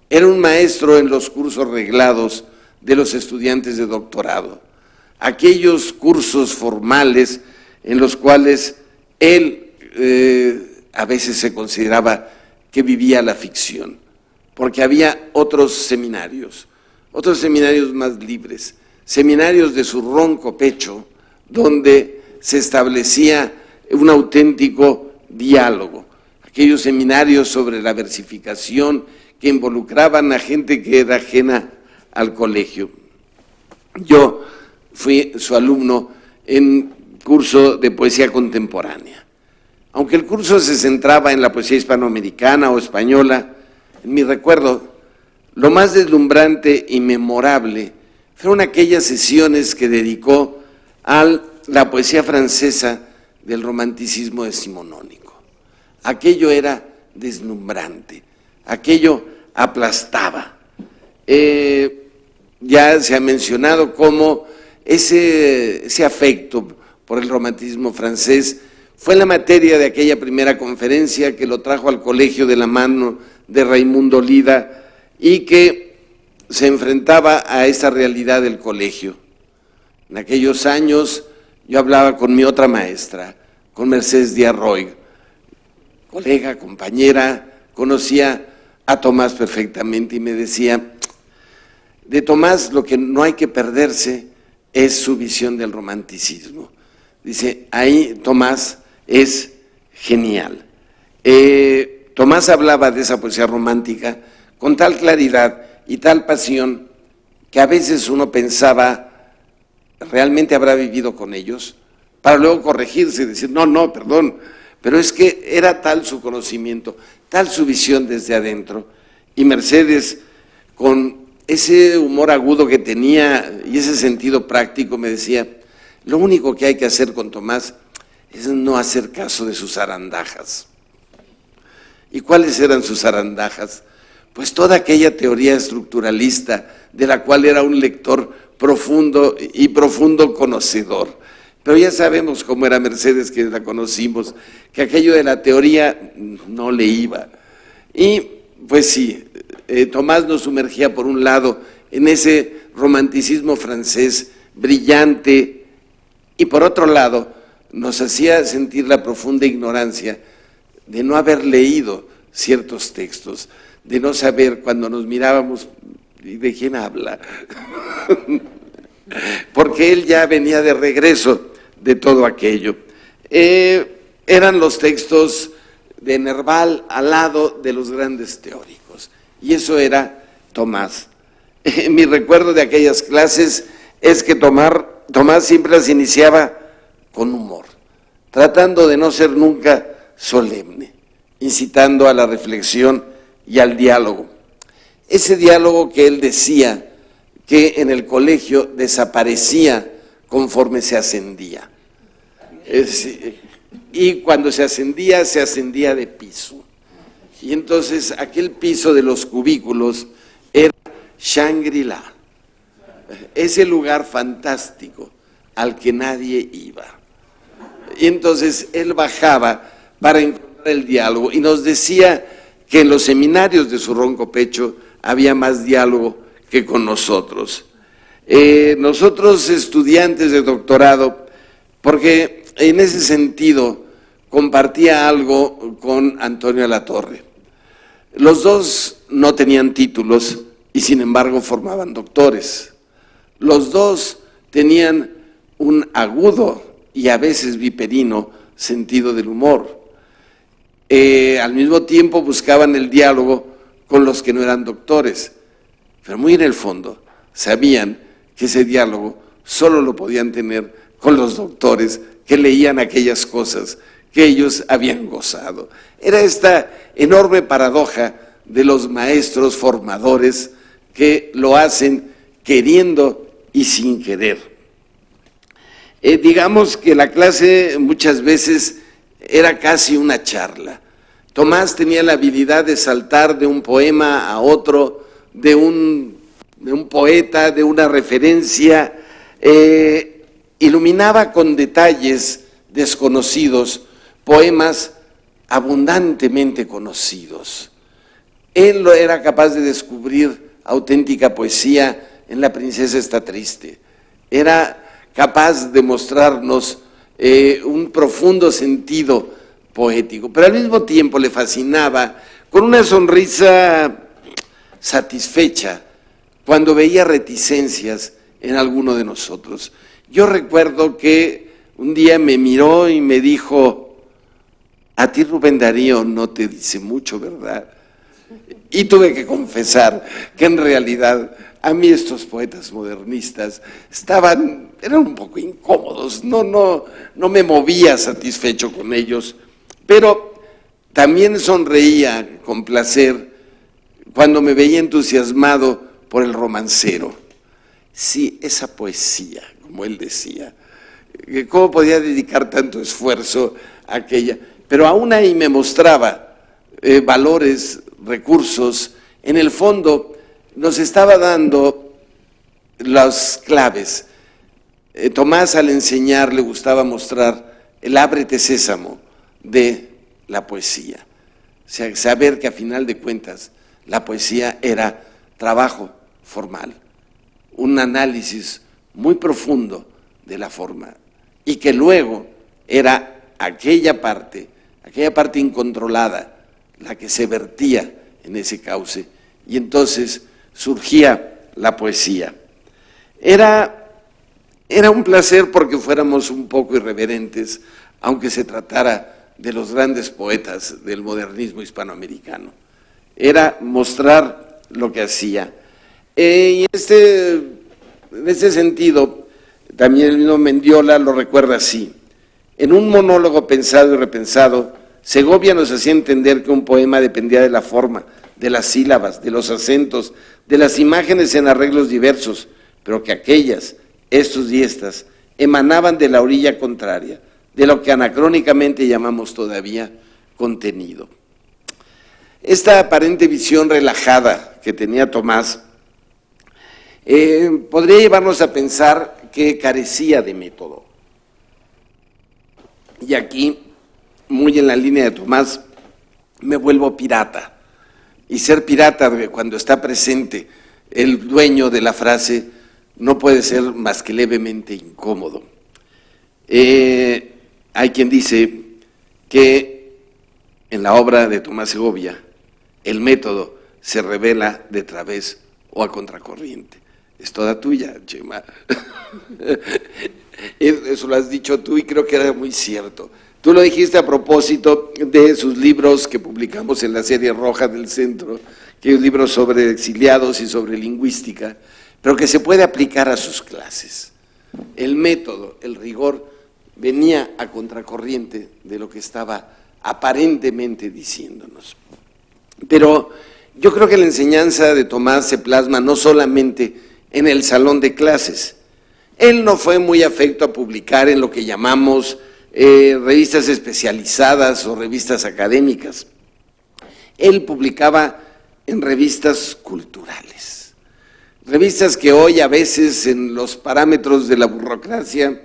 Era un maestro en los cursos reglados de los estudiantes de doctorado, aquellos cursos formales en los cuales él a veces se consideraba que vivía la ficción, porque había otros seminarios más libres, seminarios de su ronco pecho, donde se establecía un auténtico diálogo, aquellos seminarios sobre la versificación que involucraban a gente que era ajena al colegio. Yo fui su alumno en curso de poesía contemporánea. Aunque el curso se centraba en la poesía hispanoamericana o española, en mi recuerdo, lo más deslumbrante y memorable fueron aquellas sesiones que dedicó a la poesía francesa del romanticismo decimonónico. Aquello era deslumbrante, aquello aplastaba. Ya se ha mencionado cómo ese afecto por el romanticismo francés fue la materia de aquella primera conferencia que lo trajo al colegio de la mano de Raimundo Lida y que se enfrentaba a esa realidad del colegio. En aquellos años yo hablaba con mi otra maestra, con Mercedes Díaz Roig, colega, compañera, conocía a Tomás perfectamente y me decía, de Tomás lo que no hay que perderse es su visión del romanticismo. Dice, ahí Tomás es genial. Tomás hablaba de esa poesía romántica con tal claridad y tal pasión que a veces uno pensaba, ¿realmente habrá vivido con ellos? Para luego corregirse y decir, no, perdón, pero es que era tal su conocimiento, tal su visión desde adentro. Y Mercedes, con ese humor agudo que tenía y ese sentido práctico, me decía, lo único que hay que hacer con Tomás es no hacer caso de sus zarandajas. ¿Y cuáles eran sus zarandajas? Pues toda aquella teoría estructuralista de la cual era un lector profundo y profundo conocedor. Pero ya sabemos cómo era Mercedes, que la conocimos, que aquello de la teoría no le iba. Y pues sí, Tomás nos sumergía por un lado en ese romanticismo francés brillante y por otro lado nos hacía sentir la profunda ignorancia de no haber leído ciertos textos, de no saber cuando nos mirábamos, ¿de quién habla? Porque él ya venía de regreso de todo aquello. Eran los textos de Nerval al lado de los grandes teóricos, y eso era Tomás. Mi recuerdo de aquellas clases es que Tomás siempre las iniciaba con humor, tratando de no ser nunca solemne, incitando a la reflexión y al diálogo. Ese diálogo que él decía que en el colegio desaparecía conforme se ascendía. Y cuando se ascendía de piso. Y entonces aquel piso de los cubículos era Shangri-La, ese lugar fantástico al que nadie iba. Y entonces él bajaba para encontrar el diálogo y nos decía que en los seminarios de su ronco pecho había más diálogo que con nosotros. Nosotros estudiantes de doctorado, porque en ese sentido compartía algo con Antonio Alatorre. Los dos no tenían títulos y sin embargo formaban doctores. Los dos tenían un agudo y a veces viperino sentido del humor. Al mismo tiempo buscaban el diálogo con los que no eran doctores, pero muy en el fondo sabían que ese diálogo solo lo podían tener con los doctores que leían aquellas cosas que ellos habían gozado. Era esta enorme paradoja de los maestros formadores que lo hacen queriendo y sin querer. Digamos que la clase muchas veces era casi una charla. Tomás tenía la habilidad de saltar de un poema a otro, de un poeta, de una referencia, iluminaba con detalles desconocidos poemas abundantemente conocidos. Él era capaz de descubrir auténtica poesía en La princesa está triste. Era capaz de mostrarnos un profundo sentido poético, pero al mismo tiempo le fascinaba con una sonrisa satisfecha cuando veía reticencias en alguno de nosotros. Yo recuerdo que un día me miró y me dijo: a ti Rubén Darío no te dice mucho, ¿verdad? Y tuve que confesar que en realidad a mí estos poetas modernistas eran un poco incómodos, no me movía satisfecho con ellos, pero también sonreía con placer cuando me veía entusiasmado por el romancero. Sí, esa poesía, como él decía, ¿cómo podía dedicar tanto esfuerzo a aquella? Pero aún ahí me mostraba valores, recursos. En el fondo nos estaba dando las claves. Tomás, al enseñar, le gustaba mostrar el ábrete sésamo de la poesía. O sea, saber que a final de cuentas la poesía era trabajo formal, un análisis muy profundo de la forma, y que luego era aquella parte incontrolada la que se vertía en ese cauce, y entonces surgía la poesía. Era un placer porque fuéramos un poco irreverentes, aunque se tratara de los grandes poetas del modernismo hispanoamericano. Era mostrar lo que hacía. Y en este sentido, también el mismo Mendiola lo recuerda así: en un monólogo pensado y repensado, Segovia nos hacía entender que un poema dependía de la forma, de las sílabas, de los acentos, de las imágenes en arreglos diversos, pero que aquellas, estos y estas, emanaban de la orilla contraria, de lo que anacrónicamente llamamos todavía contenido. Esta aparente visión relajada que tenía Tomás podría llevarnos a pensar que carecía de método. Y aquí, muy en la línea de Tomás, me vuelvo pirata. Y ser pirata, cuando está presente el dueño de la frase, no puede ser más que levemente incómodo. Hay quien dice que en la obra de Tomás Segovia el método se revela de través o a contracorriente. Es toda tuya, Chema. Eso lo has dicho tú y creo que era muy cierto. Tú lo dijiste a propósito de sus libros que publicamos en la serie roja del Centro, que es un libro sobre exiliados y sobre lingüística, pero que se puede aplicar a sus clases. El método, el rigor, venía a contracorriente de lo que estaba aparentemente diciéndonos. Pero yo creo que la enseñanza de Tomás se plasma no solamente en el salón de clases. Él no fue muy afecto a publicar en lo que llamamos revistas especializadas o revistas académicas. Él publicaba en revistas culturales, revistas que hoy a veces en los parámetros de la burocracia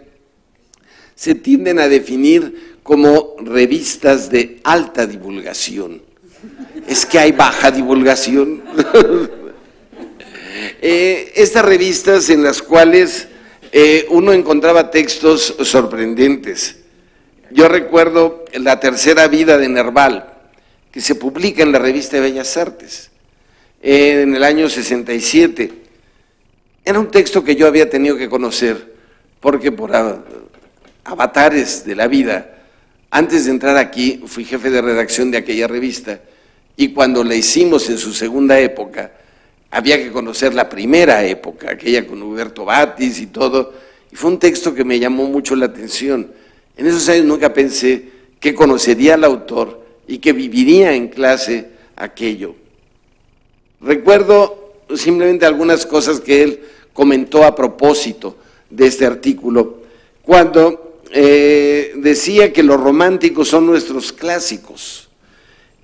se tienden a definir como revistas de alta divulgación. Es que hay baja divulgación. Estas revistas en las cuales uno encontraba textos sorprendentes. Yo recuerdo La tercera vida de Nerval, que se publica en la revista de Bellas Artes en el año 67. Era un texto que yo había tenido que conocer, porque por avatares de la vida, antes de entrar aquí, fui jefe de redacción de aquella revista, y cuando la hicimos en su segunda época, había que conocer la primera época, aquella con Huberto Batis y todo, y fue un texto que me llamó mucho la atención. En esos años nunca pensé que conocería al autor y que viviría en clase aquello. Recuerdo simplemente algunas cosas que él comentó a propósito de este artículo, cuando decía que los románticos son nuestros clásicos.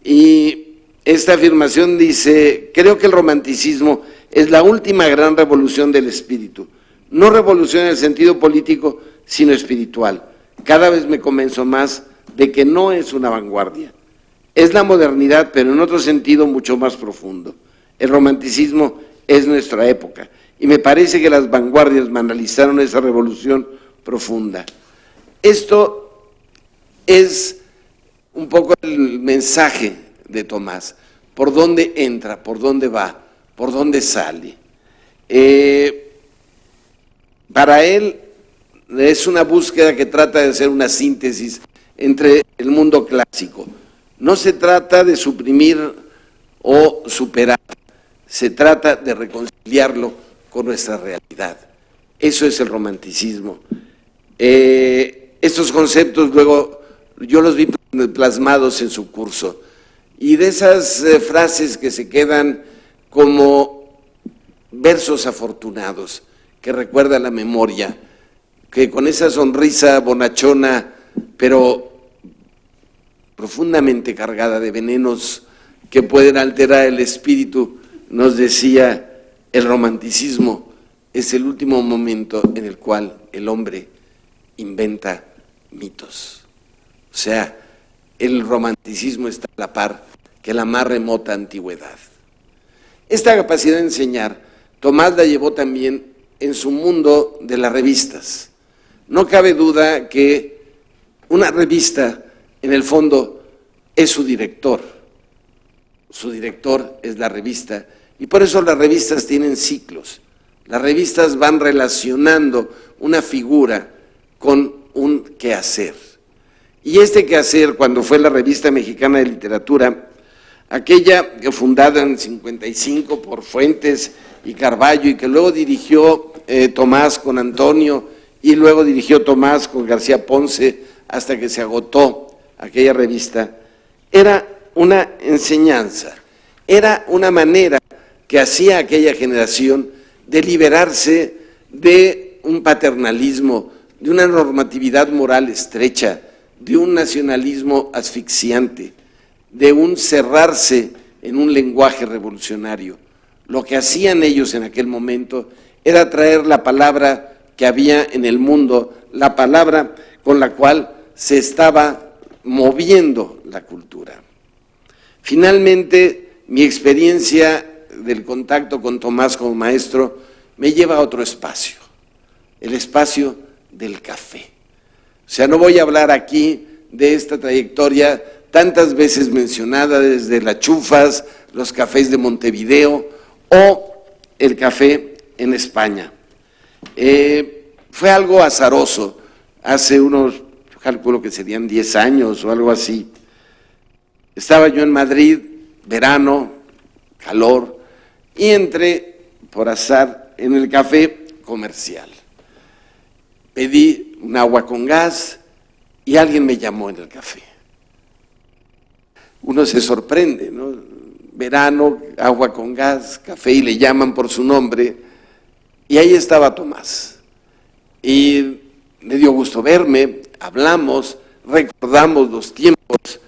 Y esta afirmación dice: creo que el romanticismo es la última gran revolución del espíritu, no revolución en el sentido político, sino espiritual. Cada vez me convenzo más de que no es una vanguardia, es la modernidad, pero en otro sentido mucho más profundo. El romanticismo es nuestra época, y me parece que las vanguardias banalizaron esa revolución profunda. Esto es un poco el mensaje de Tomás, por dónde entra, por dónde va, por dónde sale. Para él es una búsqueda que trata de hacer una síntesis entre el mundo clásico. No se trata de suprimir o superar, se trata de reconciliarlo con nuestra realidad. Eso es el romanticismo. Estos conceptos luego yo los vi plasmados en su curso, y de esas frases que se quedan como versos afortunados, que recuerdan la memoria, que con esa sonrisa bonachona, pero profundamente cargada de venenos que pueden alterar el espíritu, nos decía: el romanticismo es el último momento en el cual el hombre inventa mitos. O sea, el romanticismo está a la par que la más remota antigüedad. Esta capacidad de enseñar, Tomás la llevó también en su mundo de las revistas. No cabe duda que una revista, en el fondo, es su director. Su director es la revista, y por eso las revistas tienen ciclos. Las revistas van relacionando una figura con un quehacer. Y este quehacer, cuando fue la Revista Mexicana de Literatura, aquella que fundada en el 55 por Fuentes y Carballo, y que luego dirigió Tomás con Antonio, y luego dirigió Tomás con García Ponce, hasta que se agotó aquella revista, era una enseñanza, era una manera que hacía aquella generación de liberarse de un paternalismo, de una normatividad moral estrecha, de un nacionalismo asfixiante, de un cerrarse en un lenguaje revolucionario. Lo que hacían ellos en aquel momento era traer la palabra que había en el mundo, la palabra con la cual se estaba moviendo la cultura. Finalmente, mi experiencia del contacto con Tomás como maestro me lleva a otro espacio, el espacio del café. O sea, no voy a hablar aquí de esta trayectoria tantas veces mencionada, desde las chufas, los cafés de Montevideo o el café en España. Fue algo azaroso, hace unos, yo calculo que serían 10 años o algo así. Estaba yo en Madrid, verano, calor, y entré por azar en el café comercial. Pedí un agua con gas y alguien me llamó en el café. Uno se sorprende, ¿no? Verano, agua con gas, café, y le llaman por su nombre, y ahí estaba Tomás. Y me dio gusto verme, hablamos, recordamos los tiempos,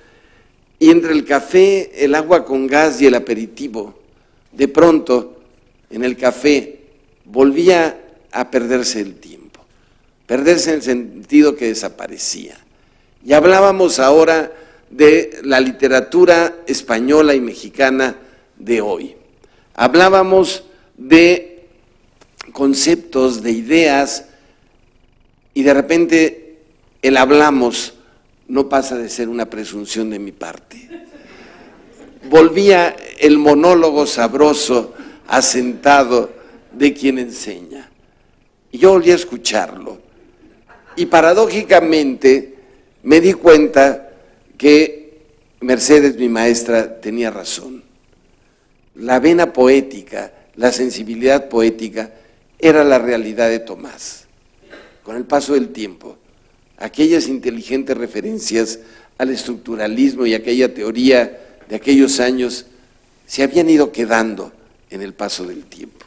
y entre el café, el agua con gas y el aperitivo, de pronto, en el café, volvía a perderse el tiempo, perderse en el sentido que desaparecía. Y hablábamos ahora de la literatura española y mexicana de hoy. Hablábamos de conceptos, de ideas, y de repente el hablamos no pasa de ser una presunción de mi parte. Volvía el monólogo sabroso, asentado de quien enseña. Y yo volví a escucharlo. Y paradójicamente me di cuenta que Mercedes, mi maestra, tenía razón. La vena poética, la sensibilidad poética, era la realidad de Tomás. con el paso del tiempo, aquellas inteligentes referencias al estructuralismo y aquella teoría de aquellos años se habían ido quedando en el paso del tiempo.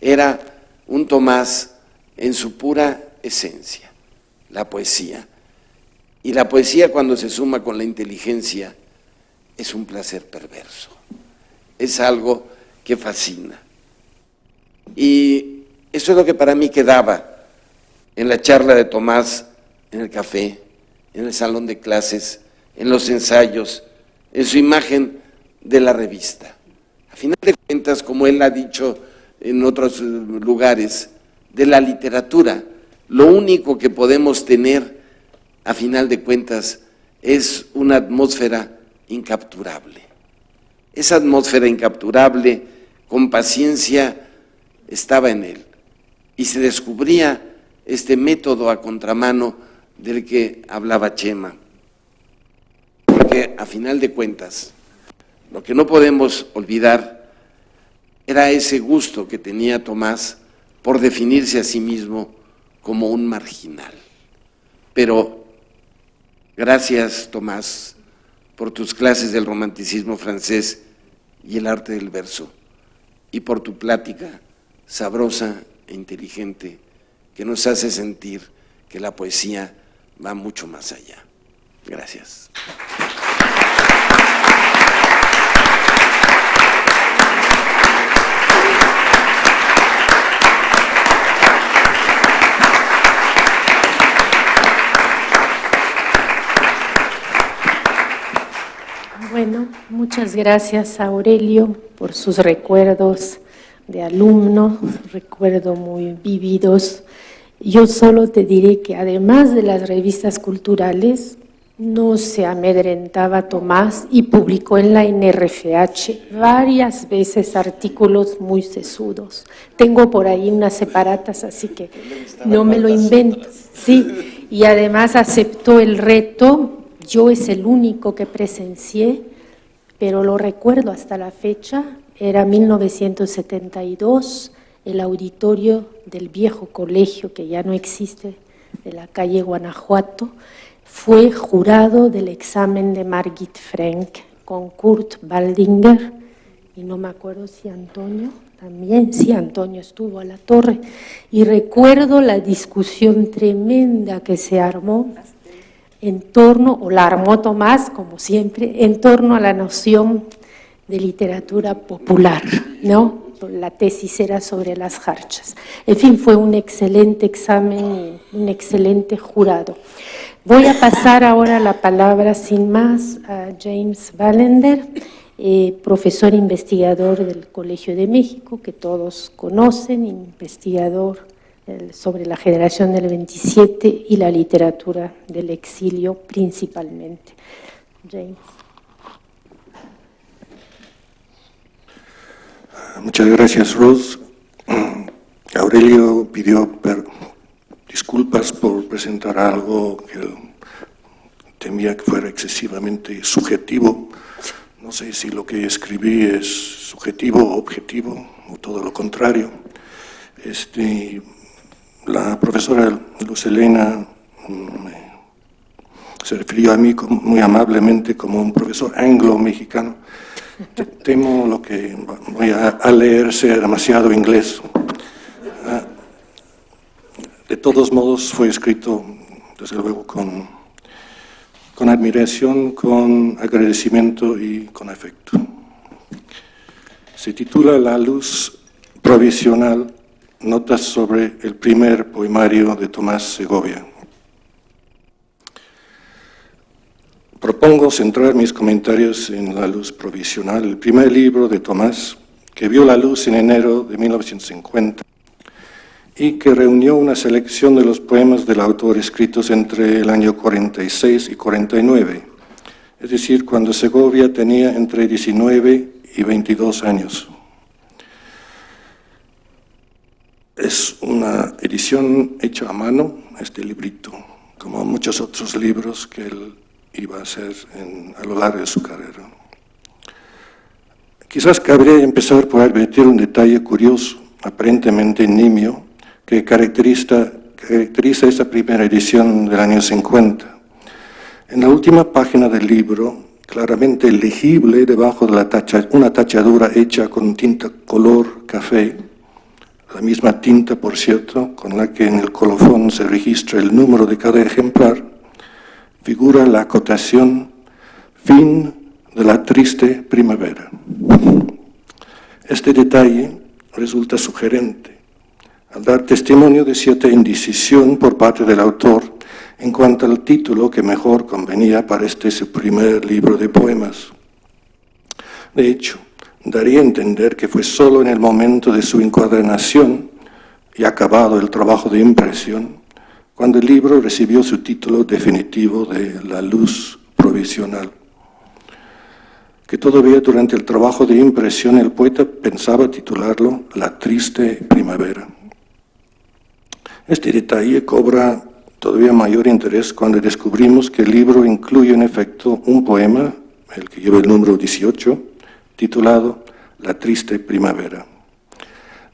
Era un Tomás en su pura esencia, la poesía. Y la poesía, cuando se suma con la inteligencia, es un placer perverso. Es algo que fascina. Y eso es lo que para mí quedaba en la charla de Tomás, en el café, en el salón de clases, en los ensayos, en su imagen de la revista. A final de cuentas, como él ha dicho en otros lugares, de la literatura, lo único que podemos tener, a final de cuentas, es una atmósfera incapturable. Esa atmósfera incapturable, con paciencia, estaba en él. Y se descubría este método a contramano del que hablaba Chema. Porque, a final de cuentas, lo que no podemos olvidar era ese gusto que tenía Tomás por definirse a sí mismo como un marginal. Pero gracias, Tomás, por tus clases del romanticismo francés y el arte del verso, y por tu plática sabrosa e inteligente que nos hace sentir que la poesía va mucho más allá. Gracias. Bueno, muchas gracias a Aurelio por sus recuerdos de alumno, recuerdos muy vividos. Yo solo te diré que además de las revistas culturales, no se amedrentaba Tomás y publicó en la NRFH varias veces artículos muy sesudos. Tengo por ahí unas separatas, así que no me lo invento. Sí, y además aceptó el reto. Yo es el único que presencié, pero lo recuerdo hasta la fecha, era 1972, el auditorio del viejo colegio, que ya no existe, de la calle Guanajuato, fue jurado del examen de Margit Frank con Kurt Baldinger, y no me acuerdo si Antonio también, sí, Antonio estuvo a la torre, y recuerdo la discusión tremenda que se armó en torno, o la armó Tomás, como siempre, en torno a la noción de literatura popular, ¿no? La tesis era sobre las jarchas. En fin, fue un excelente examen y un excelente jurado. Voy a pasar ahora la palabra, sin más, a James Ballender, profesor investigador del Colegio de México, que todos conocen, investigador sobre la generación del 27 y la literatura del exilio principalmente. James. Muchas gracias, Rose. Aurelio pidió disculpas por presentar algo que temía que fuera excesivamente subjetivo. No sé si lo que escribí es subjetivo o objetivo, o todo lo contrario. La profesora Luz Helena se refirió a mí muy amablemente como un profesor anglo-mexicano. Temo lo que voy a leer sea demasiado inglés. De todos modos, fue escrito, desde luego, con admiración, con agradecimiento y con afecto. Se titula La luz provisional, notas sobre el primer poemario de Tomás Segovia. Propongo centrar mis comentarios en La luz provisional, el primer libro de Tomás, que vio la luz en enero de 1950 y que reunió una selección de los poemas del autor escritos entre el año 46 y 49, es decir, cuando Segovia tenía entre 19 y 22 años. Es una edición hecha a mano, este librito, como muchos otros libros que él iba a hacer a lo largo de su carrera. Quizás cabría empezar por advertir un detalle curioso, aparentemente nimio, que caracteriza caracteriza esa primera edición del año 50. En la última página del libro, claramente legible debajo de una tachadura hecha con tinta color café, la misma tinta, por cierto, con la que en el colofón se registra el número de cada ejemplar, figura la acotación «Fin de la triste primavera». Este detalle resulta sugerente, al dar testimonio de cierta indecisión por parte del autor en cuanto al título que mejor convenía para su primer libro de poemas. De hecho, daría a entender que fue solo en el momento de su encuadernación y acabado el trabajo de impresión, cuando el libro recibió su título definitivo de La luz provisional. Que todavía durante el trabajo de impresión el poeta pensaba titularlo La triste primavera. Este detalle cobra todavía mayor interés cuando descubrimos que el libro incluye en efecto un poema, el que lleva el número 18, titulado La triste primavera.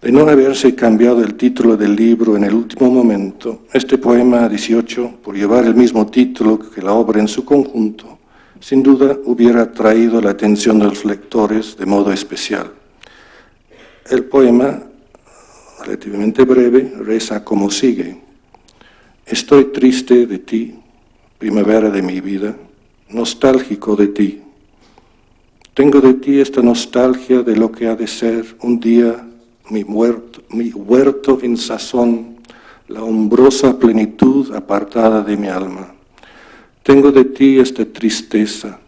De no haberse cambiado el título del libro en el último momento, este poema 18, por llevar el mismo título que la obra en su conjunto, sin duda hubiera atraído la atención de los lectores de modo especial. El poema, relativamente breve, reza como sigue: Estoy triste de ti, primavera de mi vida, nostálgico de ti. Tengo de ti esta nostalgia de lo que ha de ser un día mi huerto en sazón, la umbrosa plenitud apartada de mi alma. Tengo de ti esta tristeza,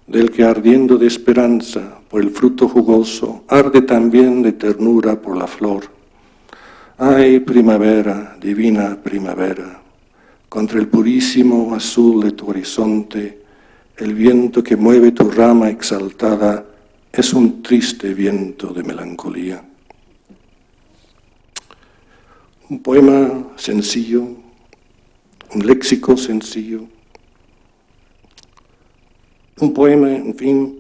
del que ardiendo de esperanza por el fruto jugoso, arde también de ternura por la flor. Ay, primavera, divina primavera, contra el purísimo azul de tu horizonte, el viento que mueve tu rama exaltada es un triste viento de melancolía. Un poema sencillo, un léxico sencillo, un poema, en fin,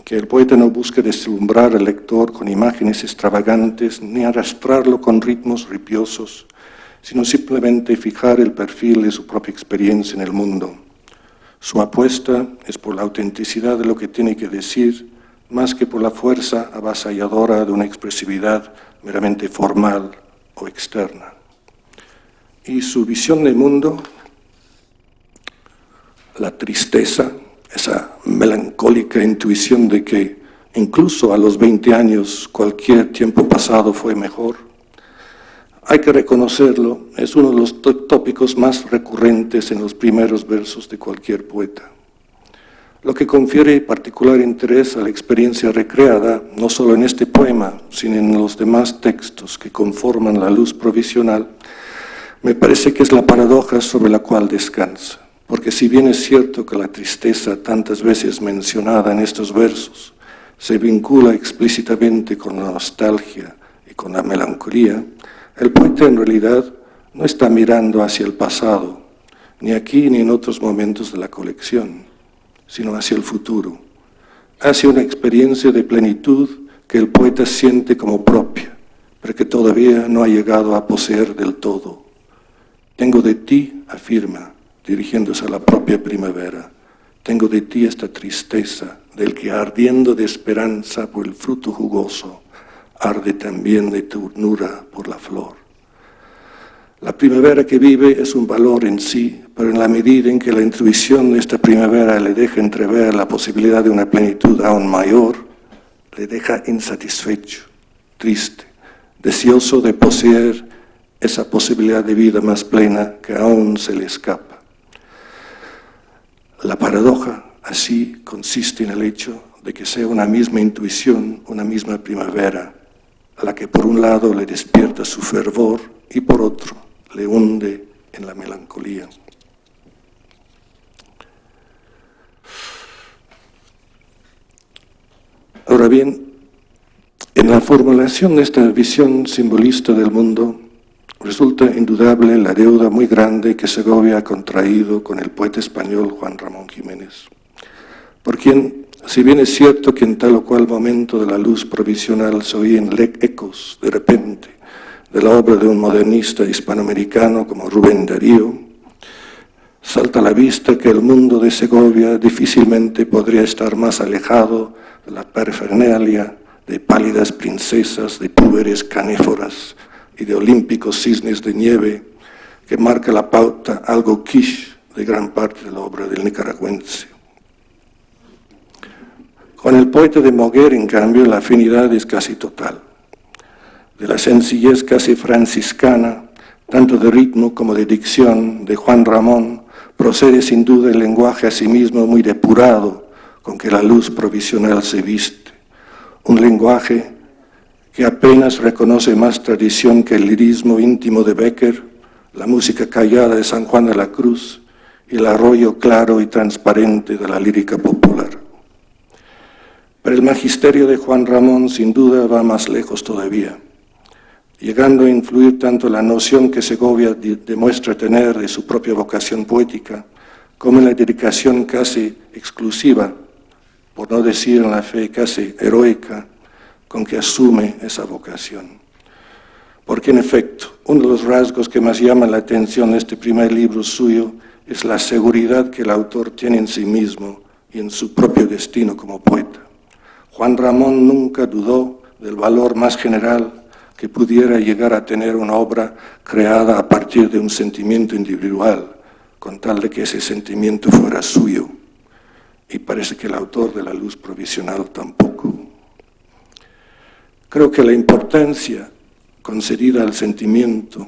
que el poeta no busca deslumbrar al lector con imágenes extravagantes ni arrastrarlo con ritmos ripiosos, sino simplemente fijar el perfil de su propia experiencia en el mundo. Su apuesta es por la autenticidad de lo que tiene que decir, más que por la fuerza avasalladora de una expresividad meramente formal o externa. Y su visión del mundo, la tristeza, esa melancólica intuición de que incluso a los 20 años cualquier tiempo pasado fue mejor, hay que reconocerlo, es uno de los tópicos más recurrentes en los primeros versos de cualquier poeta. Lo que confiere particular interés a la experiencia recreada, no solo en este poema, sino en los demás textos que conforman La luz provisional, me parece que es la paradoja sobre la cual descansa. Porque si bien es cierto que la tristeza tantas veces mencionada en estos versos se vincula explícitamente con la nostalgia y con la melancolía, el poeta en realidad no está mirando hacia el pasado, ni aquí ni en otros momentos de la colección, sino hacia el futuro, hacia una experiencia de plenitud que el poeta siente como propia, pero que todavía no ha llegado a poseer del todo. Tengo de ti, afirma, dirigiéndose a la propia primavera, tengo de ti esta tristeza, del que ardiendo de esperanza por el fruto jugoso, arde también de ternura por la flor. La primavera que vive es un valor en sí, pero en la medida en que la intuición de esta primavera le deja entrever la posibilidad de una plenitud aún mayor, le deja insatisfecho, triste, deseoso de poseer esa posibilidad de vida más plena que aún se le escapa. La paradoja, así, consiste en el hecho de que sea una misma intuición, una misma primavera, a la que por un lado le despierta su fervor y por otro le hunde en la melancolía. Ahora bien, en la formulación de esta visión simbolista del mundo, resulta indudable la deuda muy grande que Segovia ha contraído con el poeta español Juan Ramón Jiménez, por quien, si bien es cierto que en tal o cual momento de La luz provisional se oían ecos de repente de la obra de un modernista hispanoamericano como Rubén Darío, salta a la vista que el mundo de Segovia difícilmente podría estar más alejado de la parafernalia de pálidas princesas, de púberes canéforas y de olímpicos cisnes de nieve que marca la pauta algo quiche de gran parte de la obra del nicaragüense. Con el poeta de Moguer, en cambio, la afinidad es casi total. De la sencillez casi franciscana, tanto de ritmo como de dicción, de Juan Ramón, procede sin duda el lenguaje asimismo muy depurado con que la luz provisional se viste. Un lenguaje que apenas reconoce más tradición que el lirismo íntimo de Becker, la música callada de San Juan de la Cruz y el arroyo claro y transparente de la lírica popular. Pero el magisterio de Juan Ramón sin duda va más lejos todavía, llegando a influir tanto la noción que Segovia demuestra tener de su propia vocación poética, como en la dedicación casi exclusiva, por no decir en la fe casi heroica, con que asume esa vocación. Porque en efecto, uno de los rasgos que más llaman la atención de este primer libro suyo es la seguridad que el autor tiene en sí mismo y en su propio destino como poeta. Juan Ramón nunca dudó del valor más general que pudiera llegar a tener una obra creada a partir de un sentimiento individual, con tal de que ese sentimiento fuera suyo. Y parece que el autor de La Luz Provisional tampoco. Creo que la importancia concedida al sentimiento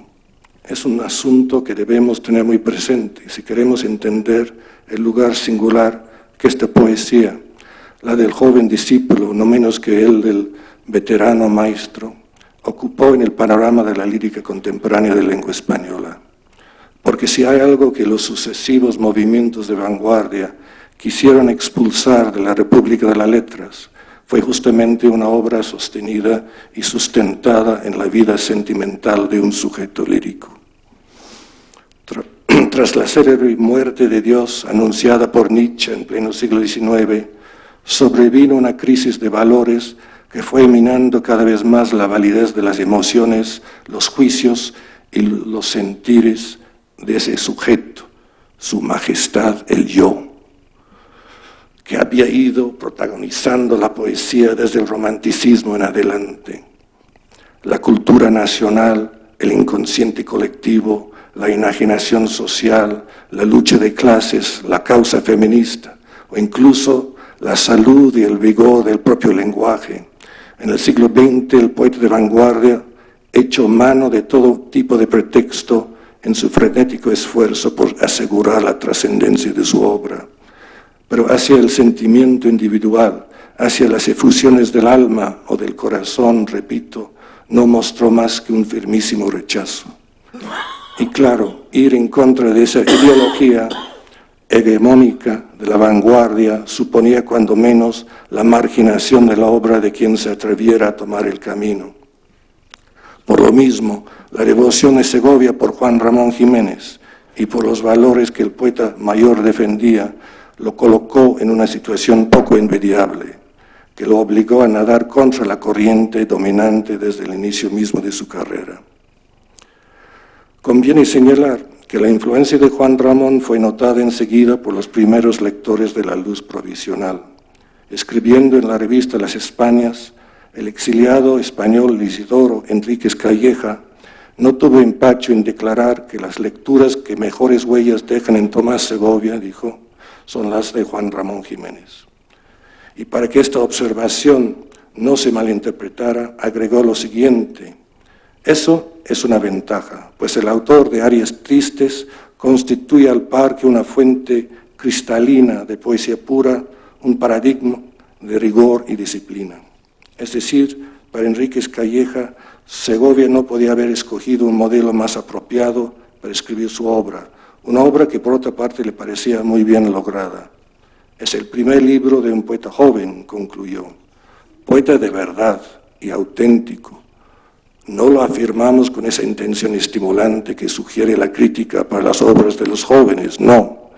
es un asunto que debemos tener muy presente si queremos entender el lugar singular que esta poesía, la del joven discípulo, no menos que el del veterano maestro, ocupó en el panorama de la lírica contemporánea de lengua española. Porque si hay algo que los sucesivos movimientos de vanguardia quisieron expulsar de la República de las Letras, fue justamente una obra sostenida y sustentada en la vida sentimental de un sujeto lírico. Tras la célebre muerte de Dios anunciada por Nietzsche en pleno siglo XIX, sobrevino una crisis de valores que fue minando cada vez más la validez de las emociones, los juicios y los sentires de ese sujeto, su majestad, el yo, que había ido protagonizando la poesía desde el romanticismo en adelante. La cultura nacional, el inconsciente colectivo, la enajenación social, la lucha de clases, la causa feminista, o incluso la salud y el vigor del propio lenguaje. En el siglo XX, el poeta de vanguardia echó mano de todo tipo de pretexto en su frenético esfuerzo por asegurar la trascendencia de su obra. Pero hacia el sentimiento individual, hacia las efusiones del alma o del corazón, repito, no mostró más que un firmísimo rechazo. Y claro, ir en contra de esa ideología hegemónica de la vanguardia suponía cuando menos la marginación de la obra de quien se atreviera a tomar el camino. Por lo mismo, la devoción de Segovia por Juan Ramón Jiménez y por los valores que el poeta mayor defendía, lo colocó en una situación poco envidiable, que lo obligó a nadar contra la corriente dominante desde el inicio mismo de su carrera. Conviene señalar que la influencia de Juan Ramón fue notada enseguida por los primeros lectores de La Luz Provisional. Escribiendo en la revista Las Españas, el exiliado español Isidoro Enríquez Calleja no tuvo empacho en declarar que las lecturas que mejores huellas dejan en Tomás Segovia, dijo, son las de Juan Ramón Jiménez. Y para que esta observación no se malinterpretara, agregó lo siguiente: eso es una ventaja, pues el autor de Arias Tristes constituye al par que una fuente cristalina de poesía pura, un paradigma de rigor y disciplina. Es decir, para Enríquez Calleja, Segovia no podía haber escogido un modelo más apropiado para escribir su obra, una obra que por otra parte le parecía muy bien lograda. Es el primer libro de un poeta joven, concluyó, poeta de verdad y auténtico. No lo afirmamos con esa intención estimulante que sugiere la crítica para las obras de los jóvenes, no.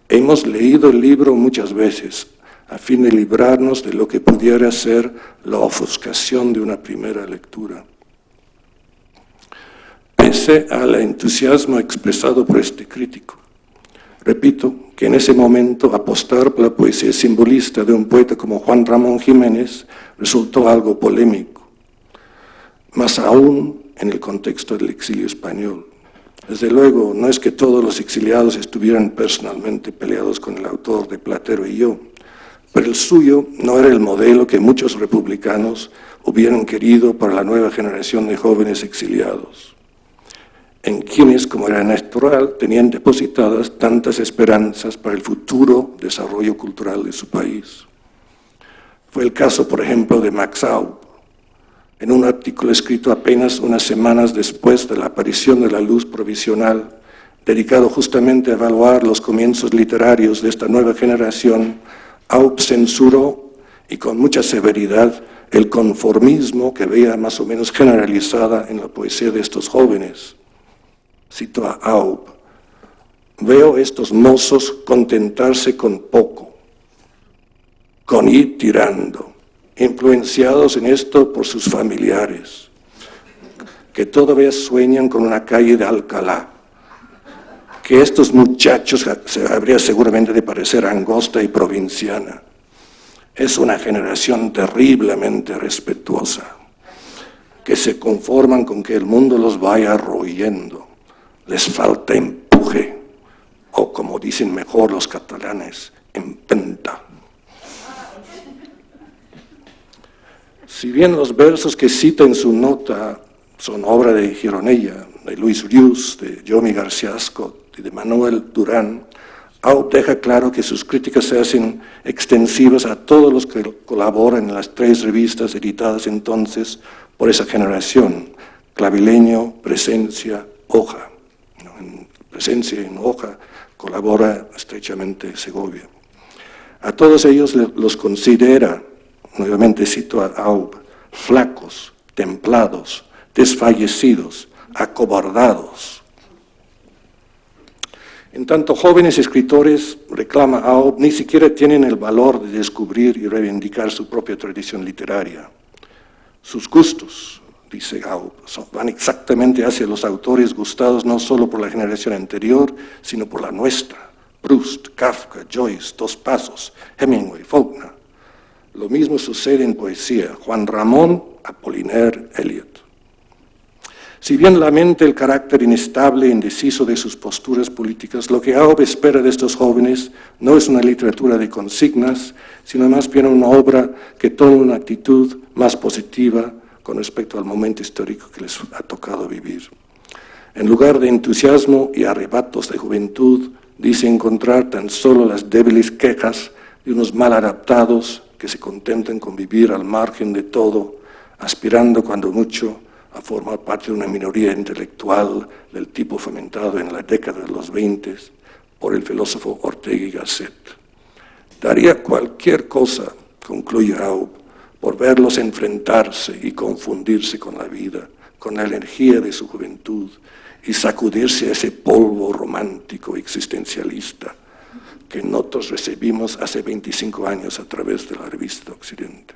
Hemos leído el libro muchas veces, a fin de librarnos de lo que pudiera ser la ofuscación de una primera lectura. pese al entusiasmo expresado por este crítico. Repito que en ese momento apostar por la poesía simbolista de un poeta como Juan Ramón Jiménez resultó algo polémico, más aún en el contexto del exilio español. Desde luego, no es que todos los exiliados estuvieran personalmente peleados con el autor de Platero y yo, pero el suyo no era el modelo que muchos republicanos hubieran querido para la nueva generación de jóvenes exiliados, en quienes, como era natural, tenían depositadas tantas esperanzas para el futuro desarrollo cultural de su país. Fue el caso, por ejemplo, de Max Aub, en un artículo escrito apenas unas semanas después de la aparición de la luz provisional, dedicado justamente a evaluar los comienzos literarios de esta nueva generación, Aub censuró, y con mucha severidad, el conformismo que veía más o menos generalizada en la poesía de estos jóvenes. Cito a Aub: veo estos mozos contentarse con poco, con ir tirando, influenciados en esto por sus familiares, que todavía sueñan con una calle de Alcalá, que estos muchachos se habría seguramente de parecer angosta y provinciana. Es una generación terriblemente respetuosa, que se conforman con que el mundo los vaya royendo. Les falta empuje, o como dicen mejor los catalanes, empenta. Si bien los versos que cita en su nota son obra de Gironella, de Luis Rius, de Yomi García Ascot y de Manuel Durán, Aub deja claro que sus críticas se hacen extensivas a todos los que colaboran en las 3 revistas editadas entonces por esa generación: Clavileño, Presencia, Hoja. En Presencia y en Hoja colabora estrechamente Segovia. A todos ellos los considera, nuevamente cito a Aub, flacos, templados, desfallecidos, acobardados. En tanto, jóvenes escritores, reclama Aub, ni siquiera tienen el valor de descubrir y reivindicar su propia tradición literaria. Sus gustos, dice Aub, van exactamente hacia los autores gustados no solo por la generación anterior, sino por la nuestra: Proust, Kafka, Joyce, Dos Pasos, Hemingway, Faulkner. Lo mismo sucede en poesía: Juan Ramón, Apollinaire, Eliot. Si bien lamenta el carácter inestable e indeciso de sus posturas políticas, lo que Aub espera de estos jóvenes no es una literatura de consignas, sino más bien una obra que tome una actitud más positiva con respecto al momento histórico que les ha tocado vivir. En lugar de entusiasmo y arrebatos de juventud, dice encontrar tan solo las débiles quejas de unos mal adaptados que se contentan con vivir al margen de todo, aspirando cuando mucho a formar parte de una minoría intelectual del tipo fomentado en la década de los 20 por el filósofo Ortega y Gasset. Daría cualquier cosa, concluye Aub, por verlos enfrentarse y confundirse con la vida, con la energía de su juventud, y sacudirse ese polvo romántico existencialista que nosotros recibimos hace 25 años a través de la revista Occidente.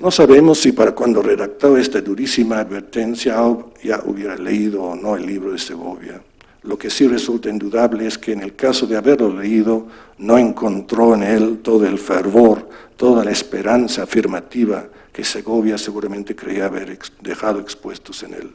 No sabemos si para cuando redactó esta durísima advertencia Aub ya hubiera leído o no el libro de Segovia. Lo que sí resulta indudable es que en el caso de haberlo leído, no encontró en él todo el fervor, toda la esperanza afirmativa que Segovia seguramente creía haber dejado expuestos en él.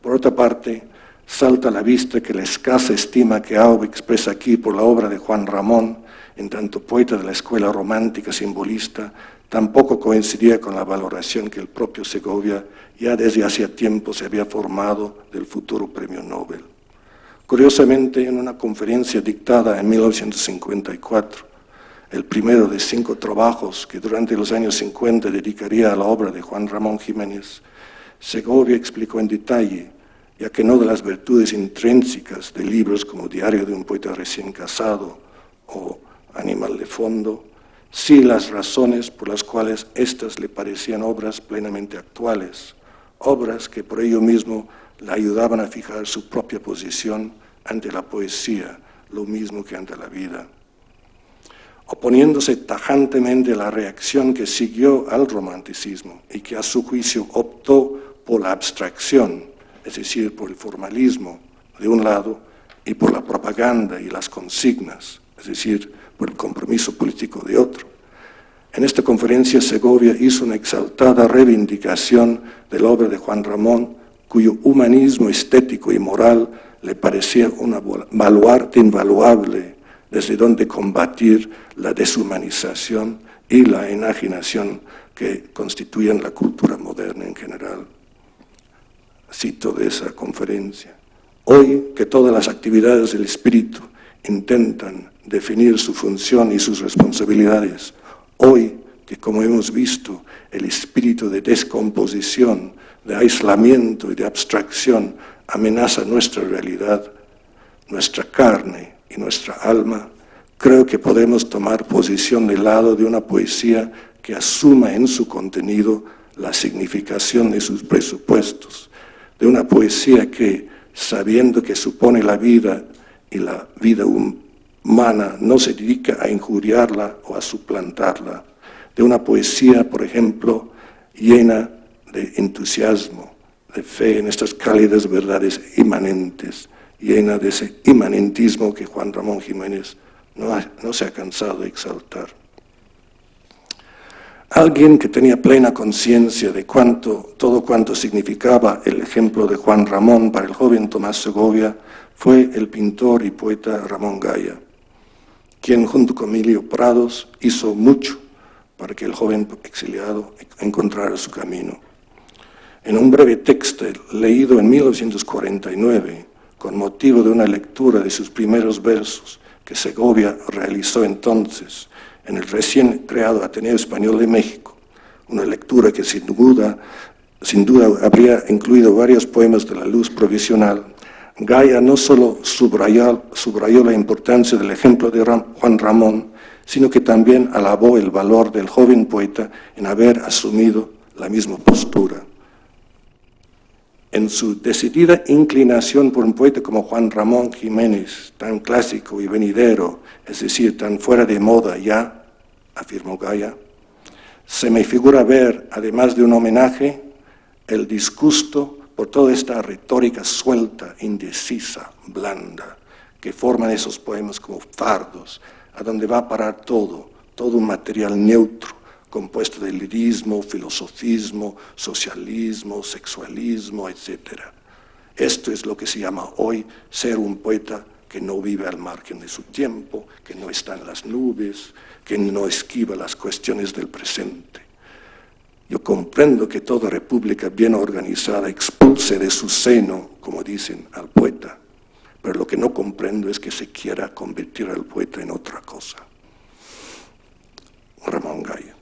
Por otra parte, salta a la vista que la escasa estima que Aub expresa aquí por la obra de Juan Ramón, en tanto poeta de la escuela romántica simbolista, tampoco coincidía con la valoración que el propio Segovia ya desde hacía tiempo se había formado del futuro premio Nobel. Curiosamente, en una conferencia dictada en 1954, el primero de 5 trabajos que durante los años 50 dedicaría a la obra de Juan Ramón Jiménez, Segovia explicó en detalle, ya que no de las virtudes intrínsecas de libros como Diario de un poeta recién casado o Animal de fondo, sí las razones por las cuales éstas le parecían obras plenamente actuales, obras que por ello mismo le ayudaban a fijar su propia posición ante la poesía, lo mismo que ante la vida. Oponiéndose tajantemente a la reacción que siguió al romanticismo y que a su juicio optó por la abstracción, es decir, por el formalismo de un lado, y por la propaganda y las consignas, es decir, por el compromiso político de otro. En esta conferencia Segovia hizo una exaltada reivindicación de la obra de Juan Ramón, cuyo humanismo estético y moral le parecía un baluarte invaluable desde donde combatir la deshumanización y la enajenación que constituyen la cultura moderna en general. Cito de esa conferencia: hoy que todas las actividades del espíritu intentan definir su función y sus responsabilidades, hoy que, como hemos visto, el espíritu de descomposición, de aislamiento y de abstracción amenaza nuestra realidad, nuestra carne y nuestra alma, creo que podemos tomar posición del lado de una poesía que asuma en su contenido la significación de sus presupuestos, de una poesía que, sabiendo que supone la vida y la vida humana, no se dedica a injuriarla o a suplantarla, de una poesía, por ejemplo, llena de entusiasmo, de fe en estas cálidas verdades inmanentes, llena de ese inmanentismo que Juan Ramón Jiménez no se ha cansado de exaltar. Alguien que tenía plena conciencia de todo cuanto significaba el ejemplo de Juan Ramón para el joven Tomás Segovia fue el pintor y poeta Ramón Gaya, quien junto con Emilio Prados hizo mucho para que el joven exiliado encontrara su camino. En un breve texto leído en 1949, con motivo de una lectura de sus primeros versos que Segovia realizó entonces en el recién creado Ateneo Español de México, una lectura que sin duda habría incluido varios poemas de la Luz Provisional, Gaya no solo subrayó la importancia del ejemplo de Juan Ramón, sino que también alabó el valor del joven poeta en haber asumido la misma postura. En su decidida inclinación por un poeta como Juan Ramón Jiménez, tan clásico y venidero, es decir, tan fuera de moda ya, afirmó Gaya, se me figura ver, además de un homenaje, el disgusto por toda esta retórica suelta, indecisa, blanda, que forman esos poemas como fardos, a donde va a parar todo un material neutro, compuesto de lirismo, filosofismo, socialismo, sexualismo, etc. Esto es lo que se llama hoy ser un poeta que no vive al margen de su tiempo, que no está en las nubes, que no esquiva las cuestiones del presente. Yo comprendo que toda república bien organizada expulse de su seno, como dicen, al poeta, pero lo que no comprendo es que se quiera convertir al poeta en otra cosa. Ramón Gaya.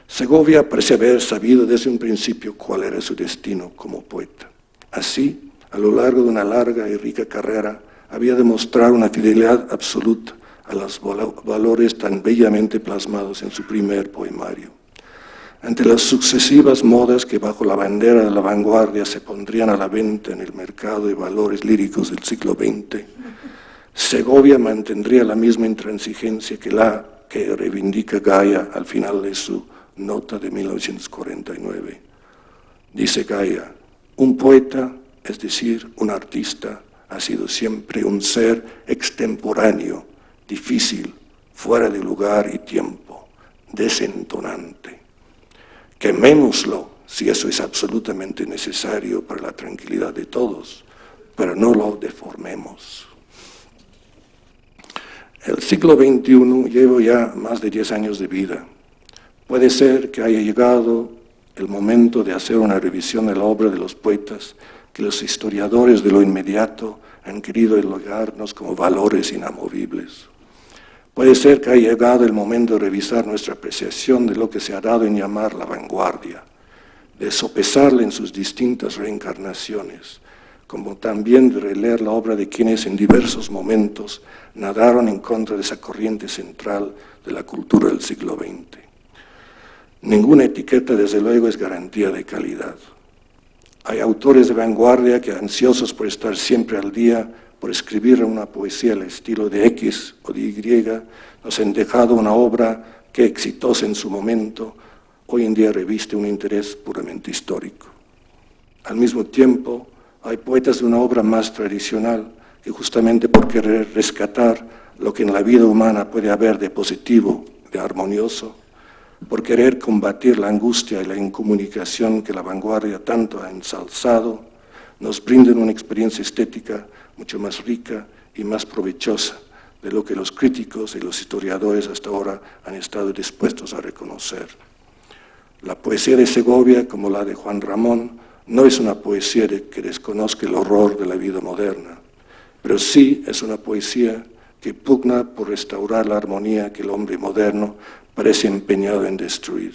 Segovia parece haber sabido desde un principio cuál era su destino como poeta. Así, a lo largo de una larga y rica carrera, había demostrado una fidelidad absoluta a los valores tan bellamente plasmados en su primer poemario. Ante las sucesivas modas que bajo la bandera de la vanguardia se pondrían a la venta en el mercado de valores líricos del siglo XX, Segovia mantendría la misma intransigencia que reivindica Gaya al final de su nota de 1949. Dice Gaya, un poeta, es decir, un artista, ha sido siempre un ser extemporáneo, difícil, fuera de lugar y tiempo, desentonante. Quemémoslo si eso es absolutamente necesario para la tranquilidad de todos, pero no lo deformemos. El siglo XXI llevo ya más de 10 años de vida. Puede ser que haya llegado el momento de hacer una revisión de la obra de los poetas que los historiadores de lo inmediato han querido elevarnos como valores inamovibles. Puede ser que haya llegado el momento de revisar nuestra apreciación de lo que se ha dado en llamar la vanguardia, de sopesarla en sus distintas reencarnaciones, como también de releer la obra de quienes en diversos momentos nadaron en contra de esa corriente central de la cultura del siglo XX. Ninguna etiqueta, desde luego, es garantía de calidad. Hay autores de vanguardia que, ansiosos por estar siempre al día, por escribir una poesía al estilo de X o de Y, nos han dejado una obra que, exitosa en su momento, hoy en día reviste un interés puramente histórico. Al mismo tiempo, hay poetas de una obra más tradicional que justamente por querer rescatar lo que en la vida humana puede haber de positivo, de armonioso, por querer combatir la angustia y la incomunicación que la vanguardia tanto ha ensalzado, nos brindan una experiencia estética mucho más rica y más provechosa de lo que los críticos y los historiadores hasta ahora han estado dispuestos a reconocer. La poesía de Segovia, como la de Juan Ramón, no es una poesía que desconozca el horror de la vida moderna, pero sí es una poesía que pugna por restaurar la armonía que el hombre moderno parece empeñado en destruir.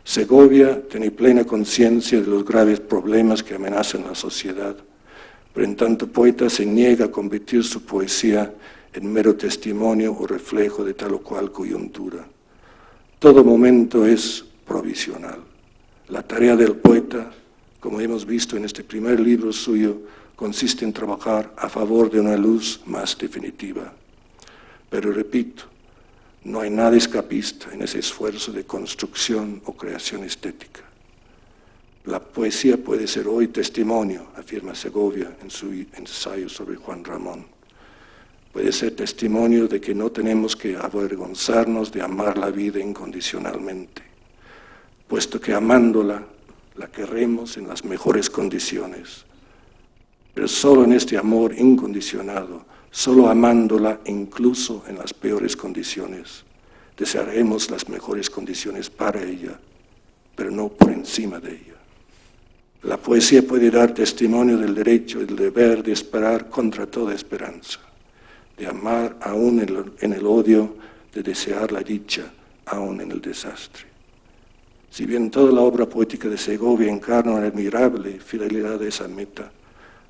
Segovia tiene plena conciencia de los graves problemas que amenazan la sociedad, pero en tanto poeta se niega a convertir su poesía en mero testimonio o reflejo de tal o cual coyuntura. Todo momento es provisional. La tarea del poeta, como hemos visto en este primer libro suyo, consiste en trabajar a favor de una luz más definitiva. Pero repito, no hay nada escapista en ese esfuerzo de construcción o creación estética. La poesía puede ser hoy testimonio, afirma Segovia en su ensayo sobre Juan Ramón. Puede ser testimonio de que no tenemos que avergonzarnos de amar la vida incondicionalmente, puesto que amándola, la queremos en las mejores condiciones. Pero solo en este amor incondicionado, solo amándola incluso en las peores condiciones, desearemos las mejores condiciones para ella, pero no por encima de ella. La poesía puede dar testimonio del derecho y del deber de esperar contra toda esperanza, de amar aún en el odio, de desear la dicha aún en el desastre. Si bien toda la obra poética de Segovia encarna una admirable fidelidad a esa meta,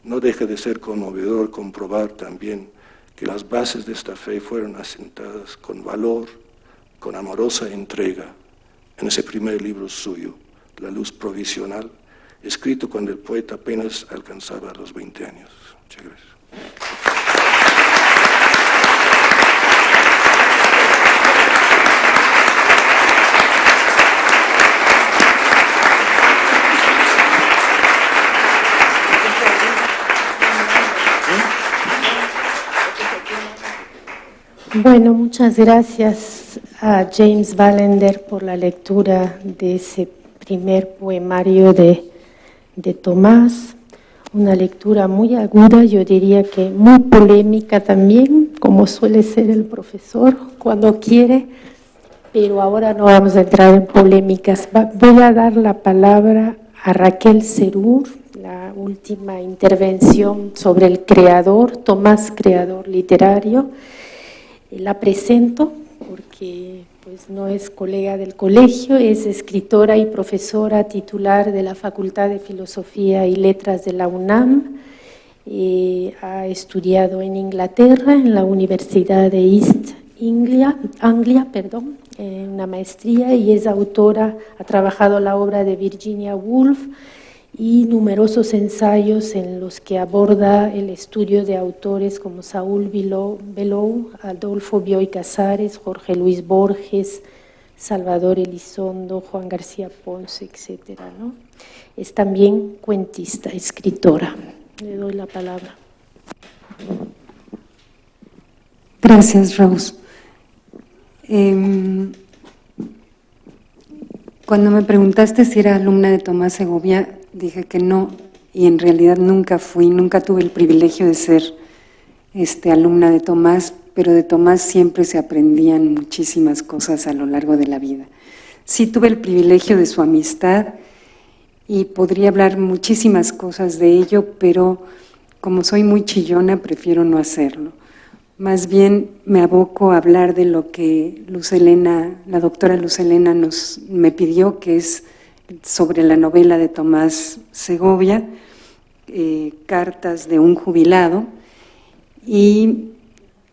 no deja de ser conmovedor comprobar también que las bases de esta fe fueron asentadas con valor, con amorosa entrega, en ese primer libro suyo, La luz provisional, escrito cuando el poeta apenas alcanzaba los 20 años. Muchas gracias. Bueno, muchas gracias a James Ballender por la lectura de ese primer poemario de Tomás. Una lectura muy aguda, yo diría que muy polémica también, como suele ser el profesor cuando quiere, pero ahora no vamos a entrar en polémicas. Voy a dar la palabra a Raquel Serur, la última intervención sobre el creador, Tomás, creador literario. La presento porque pues, no es colega del colegio, es escritora y profesora titular de la Facultad de Filosofía y Letras de la UNAM. Ha estudiado en Inglaterra, en la Universidad de East Anglia, en una maestría, y es autora, ha trabajado la obra de Virginia Woolf y numerosos ensayos en los que aborda el estudio de autores como Saúl Bellow, Adolfo Bioy Casares, Jorge Luis Borges, Salvador Elizondo, Juan García Ponce, etc., ¿no? Es también cuentista, escritora. Le doy la palabra. Gracias, Rose. Cuando me preguntaste si era alumna de Tomás Segovia, dije que no, y en realidad nunca tuve el privilegio de ser alumna de Tomás, pero de Tomás siempre se aprendían muchísimas cosas a lo largo de la vida. Sí tuve el privilegio de su amistad y podría hablar muchísimas cosas de ello, pero como soy muy chillona, prefiero no hacerlo. Más bien me aboco a hablar de lo que la doctora Luz Helena me pidió, que es sobre la novela de Tomás Segovia, Cartas de un jubilado, y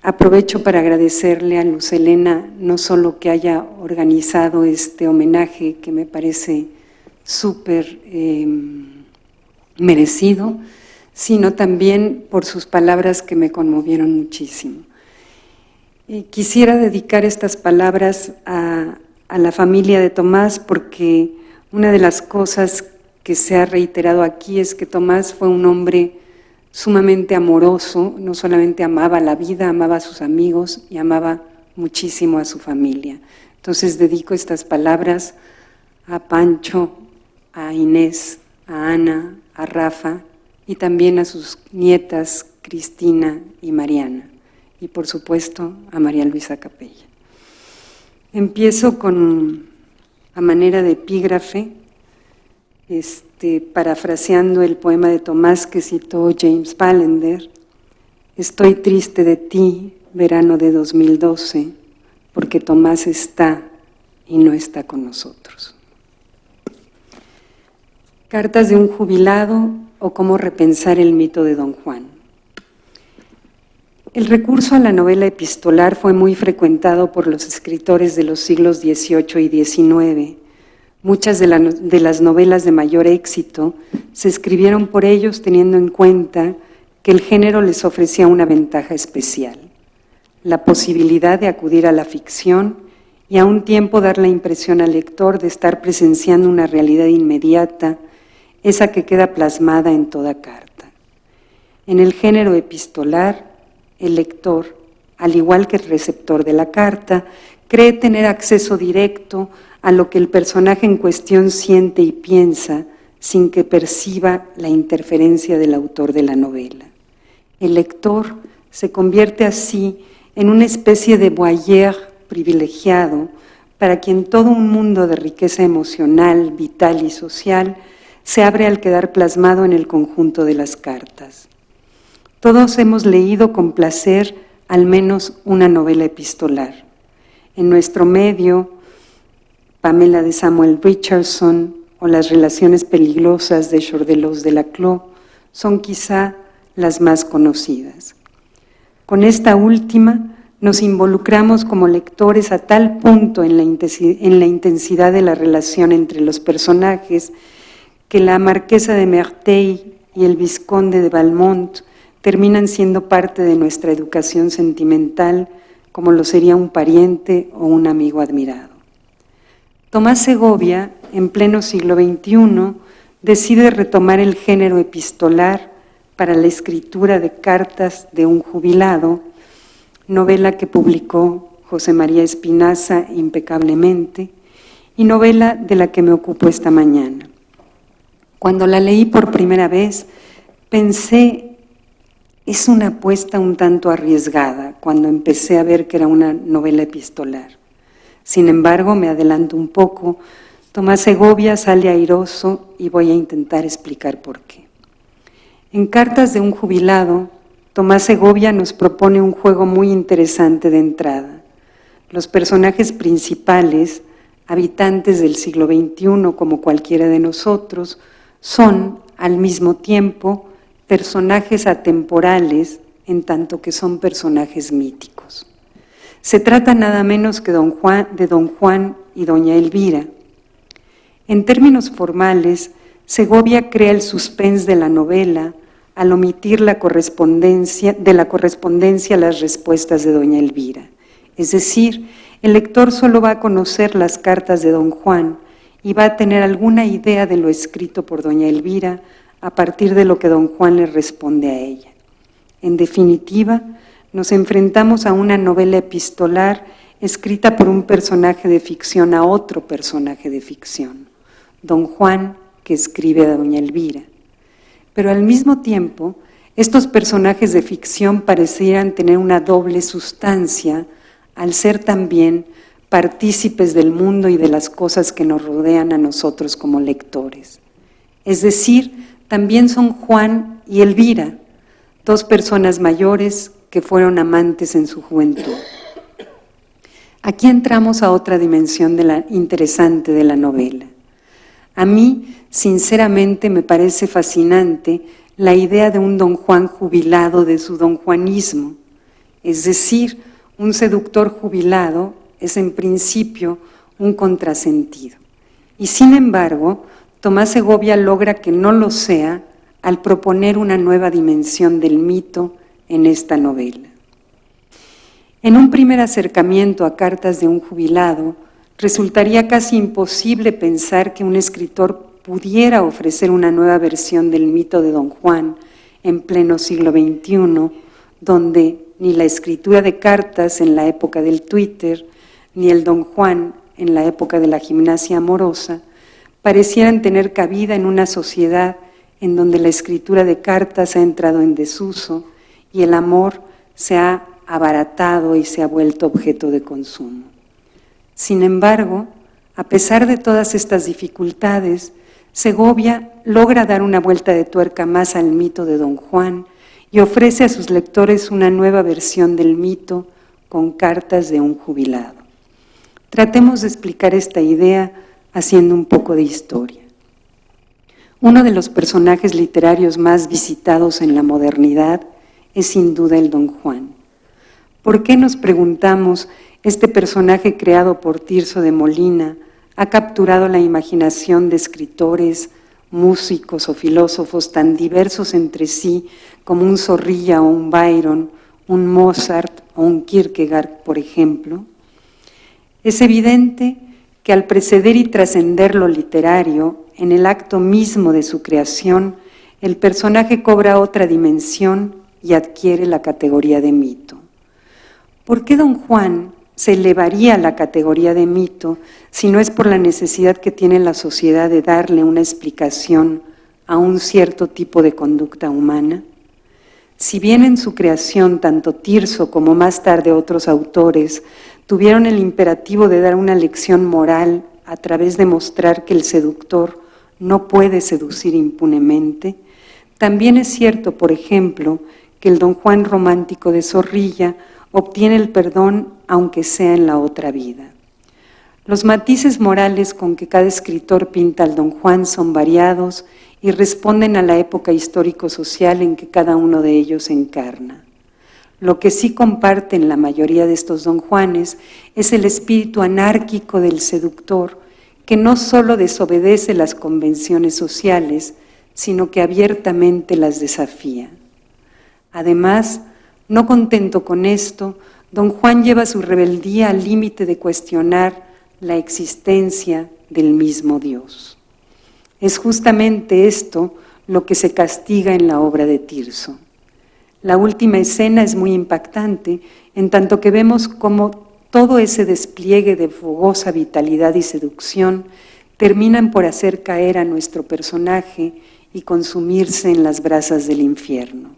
aprovecho para agradecerle a Luz Helena no solo que haya organizado este homenaje que me parece súper merecido, sino también por sus palabras que me conmovieron muchísimo. Quisiera dedicar estas palabras a la familia de Tomás porque una de las cosas que se ha reiterado aquí es que Tomás fue un hombre sumamente amoroso, no solamente amaba la vida, amaba a sus amigos y amaba muchísimo a su familia. Entonces dedico estas palabras a Pancho, a Inés, a Ana, a Rafa y también a sus nietas Cristina y Mariana, y por supuesto a María Luisa Capella. Empiezo a manera de epígrafe, parafraseando el poema de Tomás que citó James Ballender: estoy triste de ti, verano de 2012, porque Tomás está y no está con nosotros. Cartas de un jubilado o cómo repensar el mito de Don Juan. El recurso a la novela epistolar fue muy frecuentado por los escritores de los siglos XVIII y XIX. Muchas de las novelas de mayor éxito se escribieron por ellos teniendo en cuenta que el género les ofrecía una ventaja especial: la posibilidad de acudir a la ficción y a un tiempo dar la impresión al lector de estar presenciando una realidad inmediata, esa que queda plasmada en toda carta. En el género epistolar, el lector, al igual que el receptor de la carta, cree tener acceso directo a lo que el personaje en cuestión siente y piensa sin que perciba la interferencia del autor de la novela. El lector se convierte así en una especie de voyeur privilegiado para quien todo un mundo de riqueza emocional, vital y social se abre al quedar plasmado en el conjunto de las cartas. Todos hemos leído con placer al menos una novela epistolar. En nuestro medio, Pamela de Samuel Richardson o Las relaciones peligrosas de Chordelos de Laclos son quizá las más conocidas. Con esta última nos involucramos como lectores a tal punto en la intensidad de la relación entre los personajes que la marquesa de Merteuil y el vizconde de Valmont terminan siendo parte de nuestra educación sentimental, como lo sería un pariente o un amigo admirado. Tomás Segovia, en pleno siglo XXI, decide retomar el género epistolar para la escritura de Cartas de un jubilado, novela que publicó José María Espinaza impecablemente y novela de la que me ocupo esta mañana. Cuando la leí por primera vez, pensé, es una apuesta un tanto arriesgada, cuando empecé a ver que era una novela epistolar. Sin embargo, me adelanto un poco, Tomás Segovia sale airoso y voy a intentar explicar por qué. En Cartas de un jubilado, Tomás Segovia nos propone un juego muy interesante de entrada. Los personajes principales, habitantes del siglo XXI como cualquiera de nosotros, son, al mismo tiempo, personajes atemporales en tanto que son personajes míticos. Se trata nada menos que de Don Juan y Doña Elvira. En términos formales, Segovia crea el suspense de la novela al omitir de la correspondencia las respuestas de Doña Elvira. Es decir, el lector solo va a conocer las cartas de Don Juan y va a tener alguna idea de lo escrito por Doña Elvira a partir de lo que Don Juan le responde a ella. En definitiva, nos enfrentamos a una novela epistolar escrita por un personaje de ficción a otro personaje de ficción, Don Juan, que escribe a Doña Elvira. Pero al mismo tiempo, estos personajes de ficción parecieran tener una doble sustancia al ser también partícipes del mundo y de las cosas que nos rodean a nosotros como lectores. Es decir, también son Juan y Elvira, dos personas mayores que fueron amantes en su juventud. Aquí entramos a otra dimensión interesante de la novela. A mí, sinceramente, me parece fascinante la idea de un Don Juan jubilado de su donjuanismo, es decir, un seductor jubilado es en principio un contrasentido. Y sin embargo, Tomás Segovia logra que no lo sea al proponer una nueva dimensión del mito en esta novela. En un primer acercamiento a Cartas de un jubilado, resultaría casi imposible pensar que un escritor pudiera ofrecer una nueva versión del mito de Don Juan en pleno siglo XXI, donde ni la escritura de cartas en la época del Twitter, ni el Don Juan en la época de la gimnasia amorosa, parecieran tener cabida en una sociedad en donde la escritura de cartas ha entrado en desuso y el amor se ha abaratado y se ha vuelto objeto de consumo. Sin embargo, a pesar de todas estas dificultades, Segovia logra dar una vuelta de tuerca más al mito de Don Juan y ofrece a sus lectores una nueva versión del mito con cartas de un jubilado. Tratemos de explicar esta idea haciendo un poco de historia. Uno de los personajes literarios más visitados en la modernidad es sin duda el Don Juan. ¿Por qué, nos preguntamos, este personaje creado por Tirso de Molina ha capturado la imaginación de escritores, músicos o filósofos tan diversos entre sí como un Zorrilla o un Byron, un Mozart o un Kierkegaard, por ejemplo? Es evidente que al preceder y trascender lo literario, en el acto mismo de su creación, el personaje cobra otra dimensión y adquiere la categoría de mito. ¿Por qué Don Juan se elevaría a la categoría de mito si no es por la necesidad que tiene la sociedad de darle una explicación a un cierto tipo de conducta humana? Si bien en su creación tanto Tirso como más tarde otros autores tuvieron el imperativo de dar una lección moral a través de mostrar que el seductor no puede seducir impunemente, también es cierto, por ejemplo, que el Don Juan romántico de Zorrilla obtiene el perdón aunque sea en la otra vida. Los matices morales con que cada escritor pinta al Don Juan son variados y responden a la época histórico-social en que cada uno de ellos encarna. Lo que sí comparten la mayoría de estos Don Juanes es el espíritu anárquico del seductor, que no solo desobedece las convenciones sociales, sino que abiertamente las desafía. Además, no contento con esto, Don Juan lleva su rebeldía al límite de cuestionar la existencia del mismo Dios. Es justamente esto lo que se castiga en la obra de Tirso. La última escena es muy impactante, en tanto que vemos cómo todo ese despliegue de fogosa vitalidad y seducción terminan por hacer caer a nuestro personaje y consumirse en las brasas del infierno.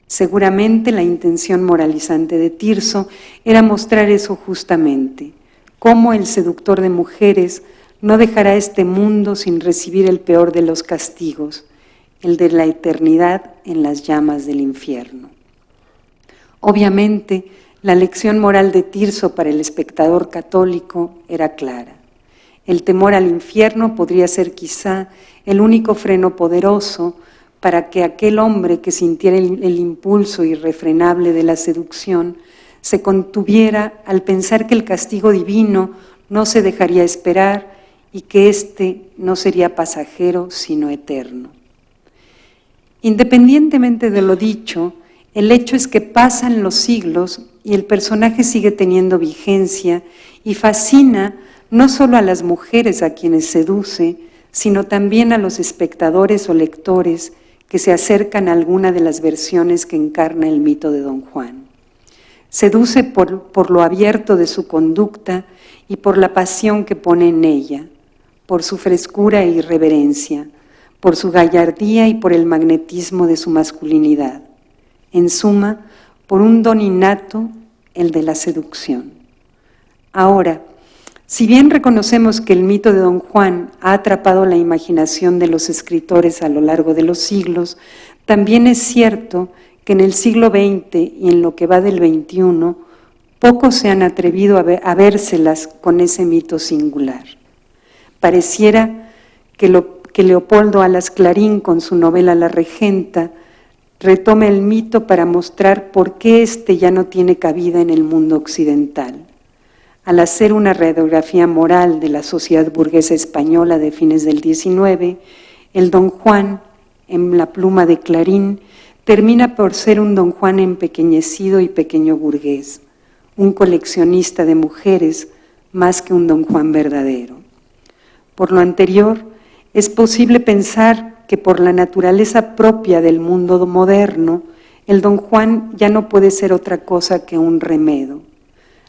Seguramente la intención moralizante de Tirso era mostrar eso justamente, cómo el seductor de mujeres no dejará este mundo sin recibir el peor de los castigos, el de la eternidad en las llamas del infierno. Obviamente, la lección moral de Tirso para el espectador católico era clara. El temor al infierno podría ser quizá el único freno poderoso para que aquel hombre que sintiera el impulso irrefrenable de la seducción se contuviera al pensar que el castigo divino no se dejaría esperar y que éste no sería pasajero sino eterno. Independientemente de lo dicho, el hecho es que pasan los siglos y el personaje sigue teniendo vigencia y fascina no solo a las mujeres a quienes seduce, sino también a los espectadores o lectores que se acercan a alguna de las versiones que encarna el mito de Don Juan. Seduce por lo abierto de su conducta y por la pasión que pone en ella, por su frescura e irreverencia, por su gallardía y por el magnetismo de su masculinidad. En suma, por un don innato, el de la seducción. Ahora, si bien reconocemos que el mito de Don Juan ha atrapado la imaginación de los escritores a lo largo de los siglos, también es cierto que en el siglo XX y en lo que va del XXI, pocos se han atrevido a vérselas con ese mito singular. Pareciera que Leopoldo Alas Clarín, con su novela La Regenta, retome el mito para mostrar por qué éste ya no tiene cabida en el mundo occidental. Al hacer una radiografía moral de la sociedad burguesa española de fines del XIX, el Don Juan, en la pluma de Clarín, termina por ser un Don Juan empequeñecido y pequeño burgués, un coleccionista de mujeres más que un Don Juan verdadero. Por lo anterior, es posible pensar que por la naturaleza propia del mundo moderno, el Don Juan ya no puede ser otra cosa que un remedo.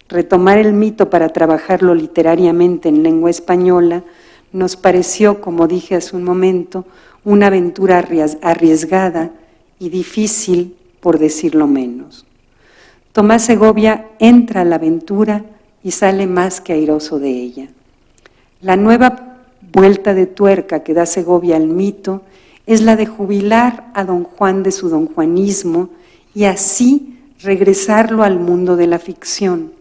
Retomar el mito para trabajarlo literariamente en lengua española nos pareció, como dije hace un momento, una aventura arriesgada y difícil, por decirlo menos. Tomás Segovia entra a la aventura y sale más que airoso de ella. La nueva vuelta de tuerca que da Segovia al mito es la de jubilar a Don Juan de su donjuanismo y así regresarlo al mundo de la ficción.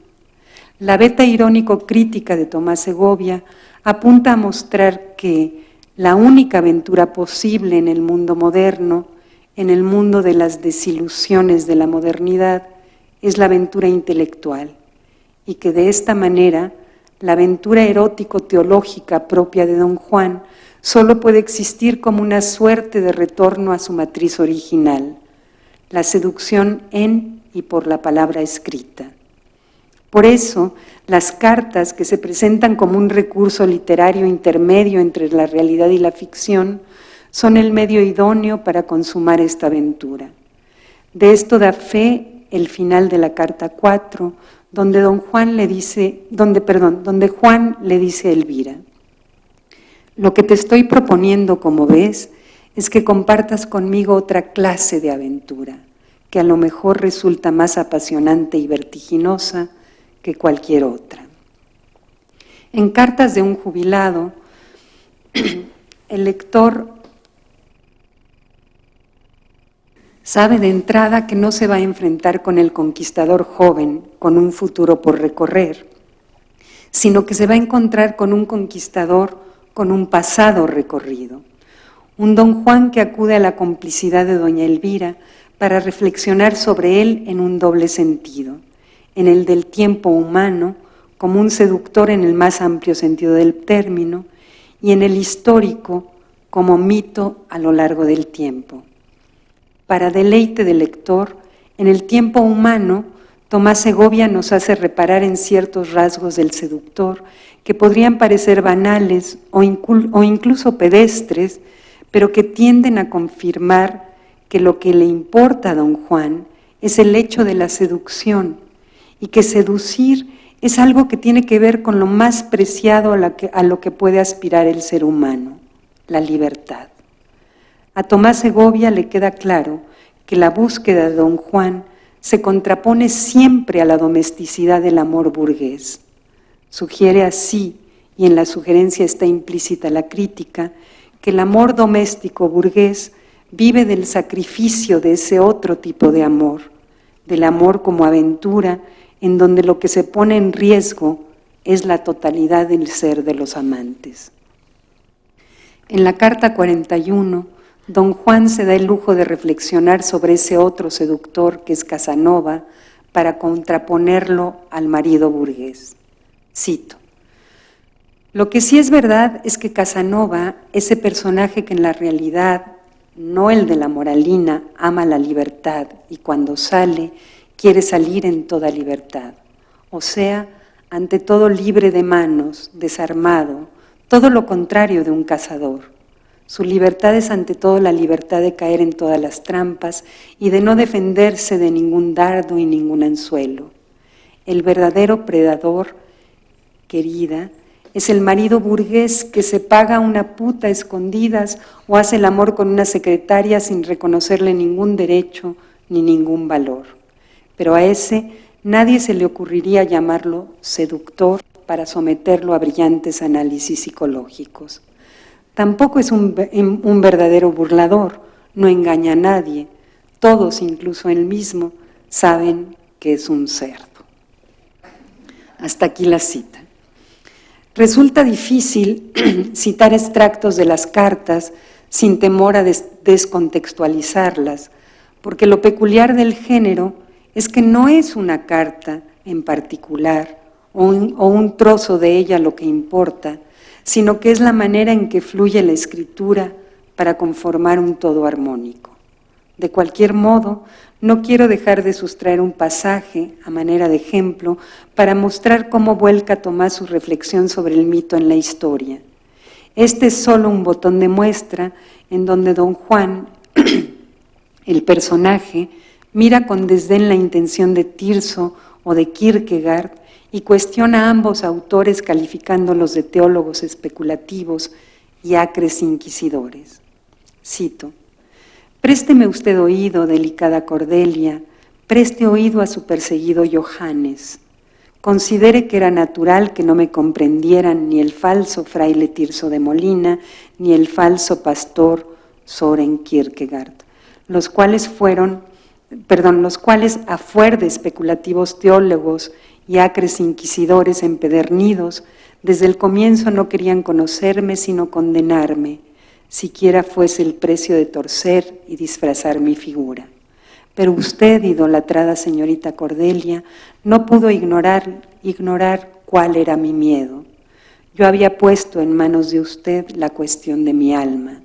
La beta irónico-crítica de Tomás Segovia apunta a mostrar que la única aventura posible en el mundo moderno, en el mundo de las desilusiones de la modernidad, es la aventura intelectual, y que de esta manera la aventura erótico-teológica propia de Don Juan solo puede existir como una suerte de retorno a su matriz original, la seducción en y por la palabra escrita. Por eso, las cartas, que se presentan como un recurso literario intermedio entre la realidad y la ficción, son el medio idóneo para consumar esta aventura. De esto da fe el final de la carta 4, donde Juan le dice a Elvira: lo que te estoy proponiendo, como ves, es que compartas conmigo otra clase de aventura, que a lo mejor resulta más apasionante y vertiginosa que cualquier otra. En Cartas de un jubilado, el lector sabe de entrada que no se va a enfrentar con el conquistador joven, con un futuro por recorrer, sino que se va a encontrar con un conquistador con un pasado recorrido. Un Don Juan que acude a la complicidad de doña Elvira para reflexionar sobre él en un doble sentido, en el del tiempo humano, como un seductor en el más amplio sentido del término, y en el histórico, como mito a lo largo del tiempo. Para deleite del lector, en el tiempo humano, Tomás Segovia nos hace reparar en ciertos rasgos del seductor que podrían parecer banales o incluso pedestres, pero que tienden a confirmar que lo que le importa a Don Juan es el hecho de la seducción, y que seducir es algo que tiene que ver con lo más preciado a lo que puede aspirar el ser humano, la libertad. A Tomás Segovia le queda claro que la búsqueda de Don Juan se contrapone siempre a la domesticidad del amor burgués. Sugiere así, y en la sugerencia está implícita la crítica, que el amor doméstico burgués vive del sacrificio de ese otro tipo de amor, del amor como aventura, en donde lo que se pone en riesgo es la totalidad del ser de los amantes. En la carta 41, Don Juan se da el lujo de reflexionar sobre ese otro seductor que es Casanova para contraponerlo al marido burgués. Cito: lo que sí es verdad es que Casanova, ese personaje que en la realidad, no el de la moralina, ama la libertad y cuando sale quiere salir en toda libertad, o sea, ante todo libre de manos, desarmado, todo lo contrario de un cazador. Su libertad es ante todo la libertad de caer en todas las trampas y de no defenderse de ningún dardo y ningún anzuelo. El verdadero predador, querida, es el marido burgués que se paga una puta a escondidas o hace el amor con una secretaria sin reconocerle ningún derecho ni ningún valor. Pero a ese nadie se le ocurriría llamarlo seductor para someterlo a brillantes análisis psicológicos. Tampoco es un verdadero burlador, no engaña a nadie. Todos, incluso él mismo, saben que es un cerdo. Hasta aquí la cita. Resulta difícil citar extractos de las cartas sin temor a descontextualizarlas, porque lo peculiar del género es que no es una carta en particular o un trozo de ella lo que importa, sino que es la manera en que fluye la escritura para conformar un todo armónico. De cualquier modo, no quiero dejar de sustraer un pasaje, a manera de ejemplo, para mostrar cómo vuelca Tomás su reflexión sobre el mito en la historia. Este es solo un botón de muestra en donde don Juan, el personaje, mira con desdén la intención de Tirso o de Kierkegaard y cuestiona a ambos autores calificándolos de teólogos especulativos y acres inquisidores. Cito: «Présteme usted oído, delicada Cordelia, preste oído a su perseguido Johannes. Considere que era natural que no me comprendieran ni el falso fraile Tirso de Molina, ni el falso pastor Søren Kierkegaard, los cuales a fuer de especulativos teólogos y acres inquisidores empedernidos, desde el comienzo no querían conocerme sino condenarme, siquiera fuese el precio de torcer y disfrazar mi figura. Pero usted, idolatrada señorita Cordelia, no pudo ignorar cuál era mi miedo. Yo había puesto en manos de usted la cuestión de mi alma.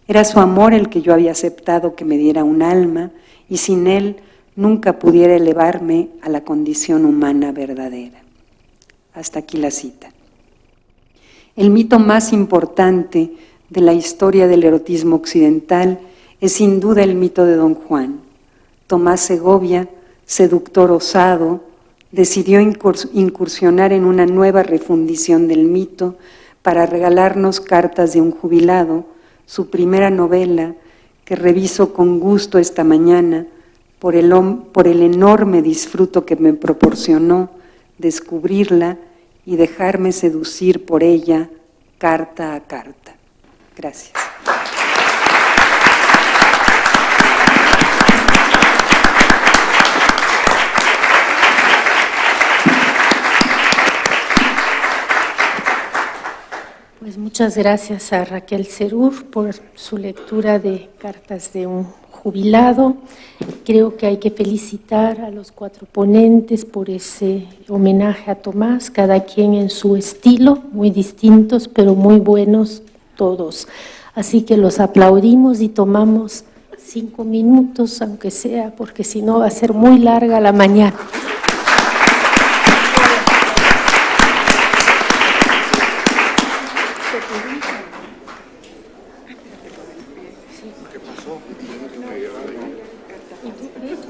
Era su amor el que yo había aceptado que me diera un alma, y sin él nunca pudiera elevarme a la condición humana verdadera». Hasta aquí la cita. El mito más importante de la historia del erotismo occidental es sin duda el mito de Don Juan. Tomás Segovia, seductor osado, decidió incursionar en una nueva refundición del mito para regalarnos Cartas de un jubilado, su primera novela, que reviso con gusto esta mañana por el enorme disfruto que me proporcionó descubrirla y dejarme seducir por ella carta a carta. Gracias. Pues muchas gracias a Raquel Serur por su lectura de Cartas de un jubilado. Creo que hay que felicitar a los 4 ponentes por ese homenaje a Tomás, cada quien en su estilo, muy distintos, pero muy buenos todos. Así que los aplaudimos y tomamos 5 minutos, aunque sea, porque si no va a ser muy larga la mañana.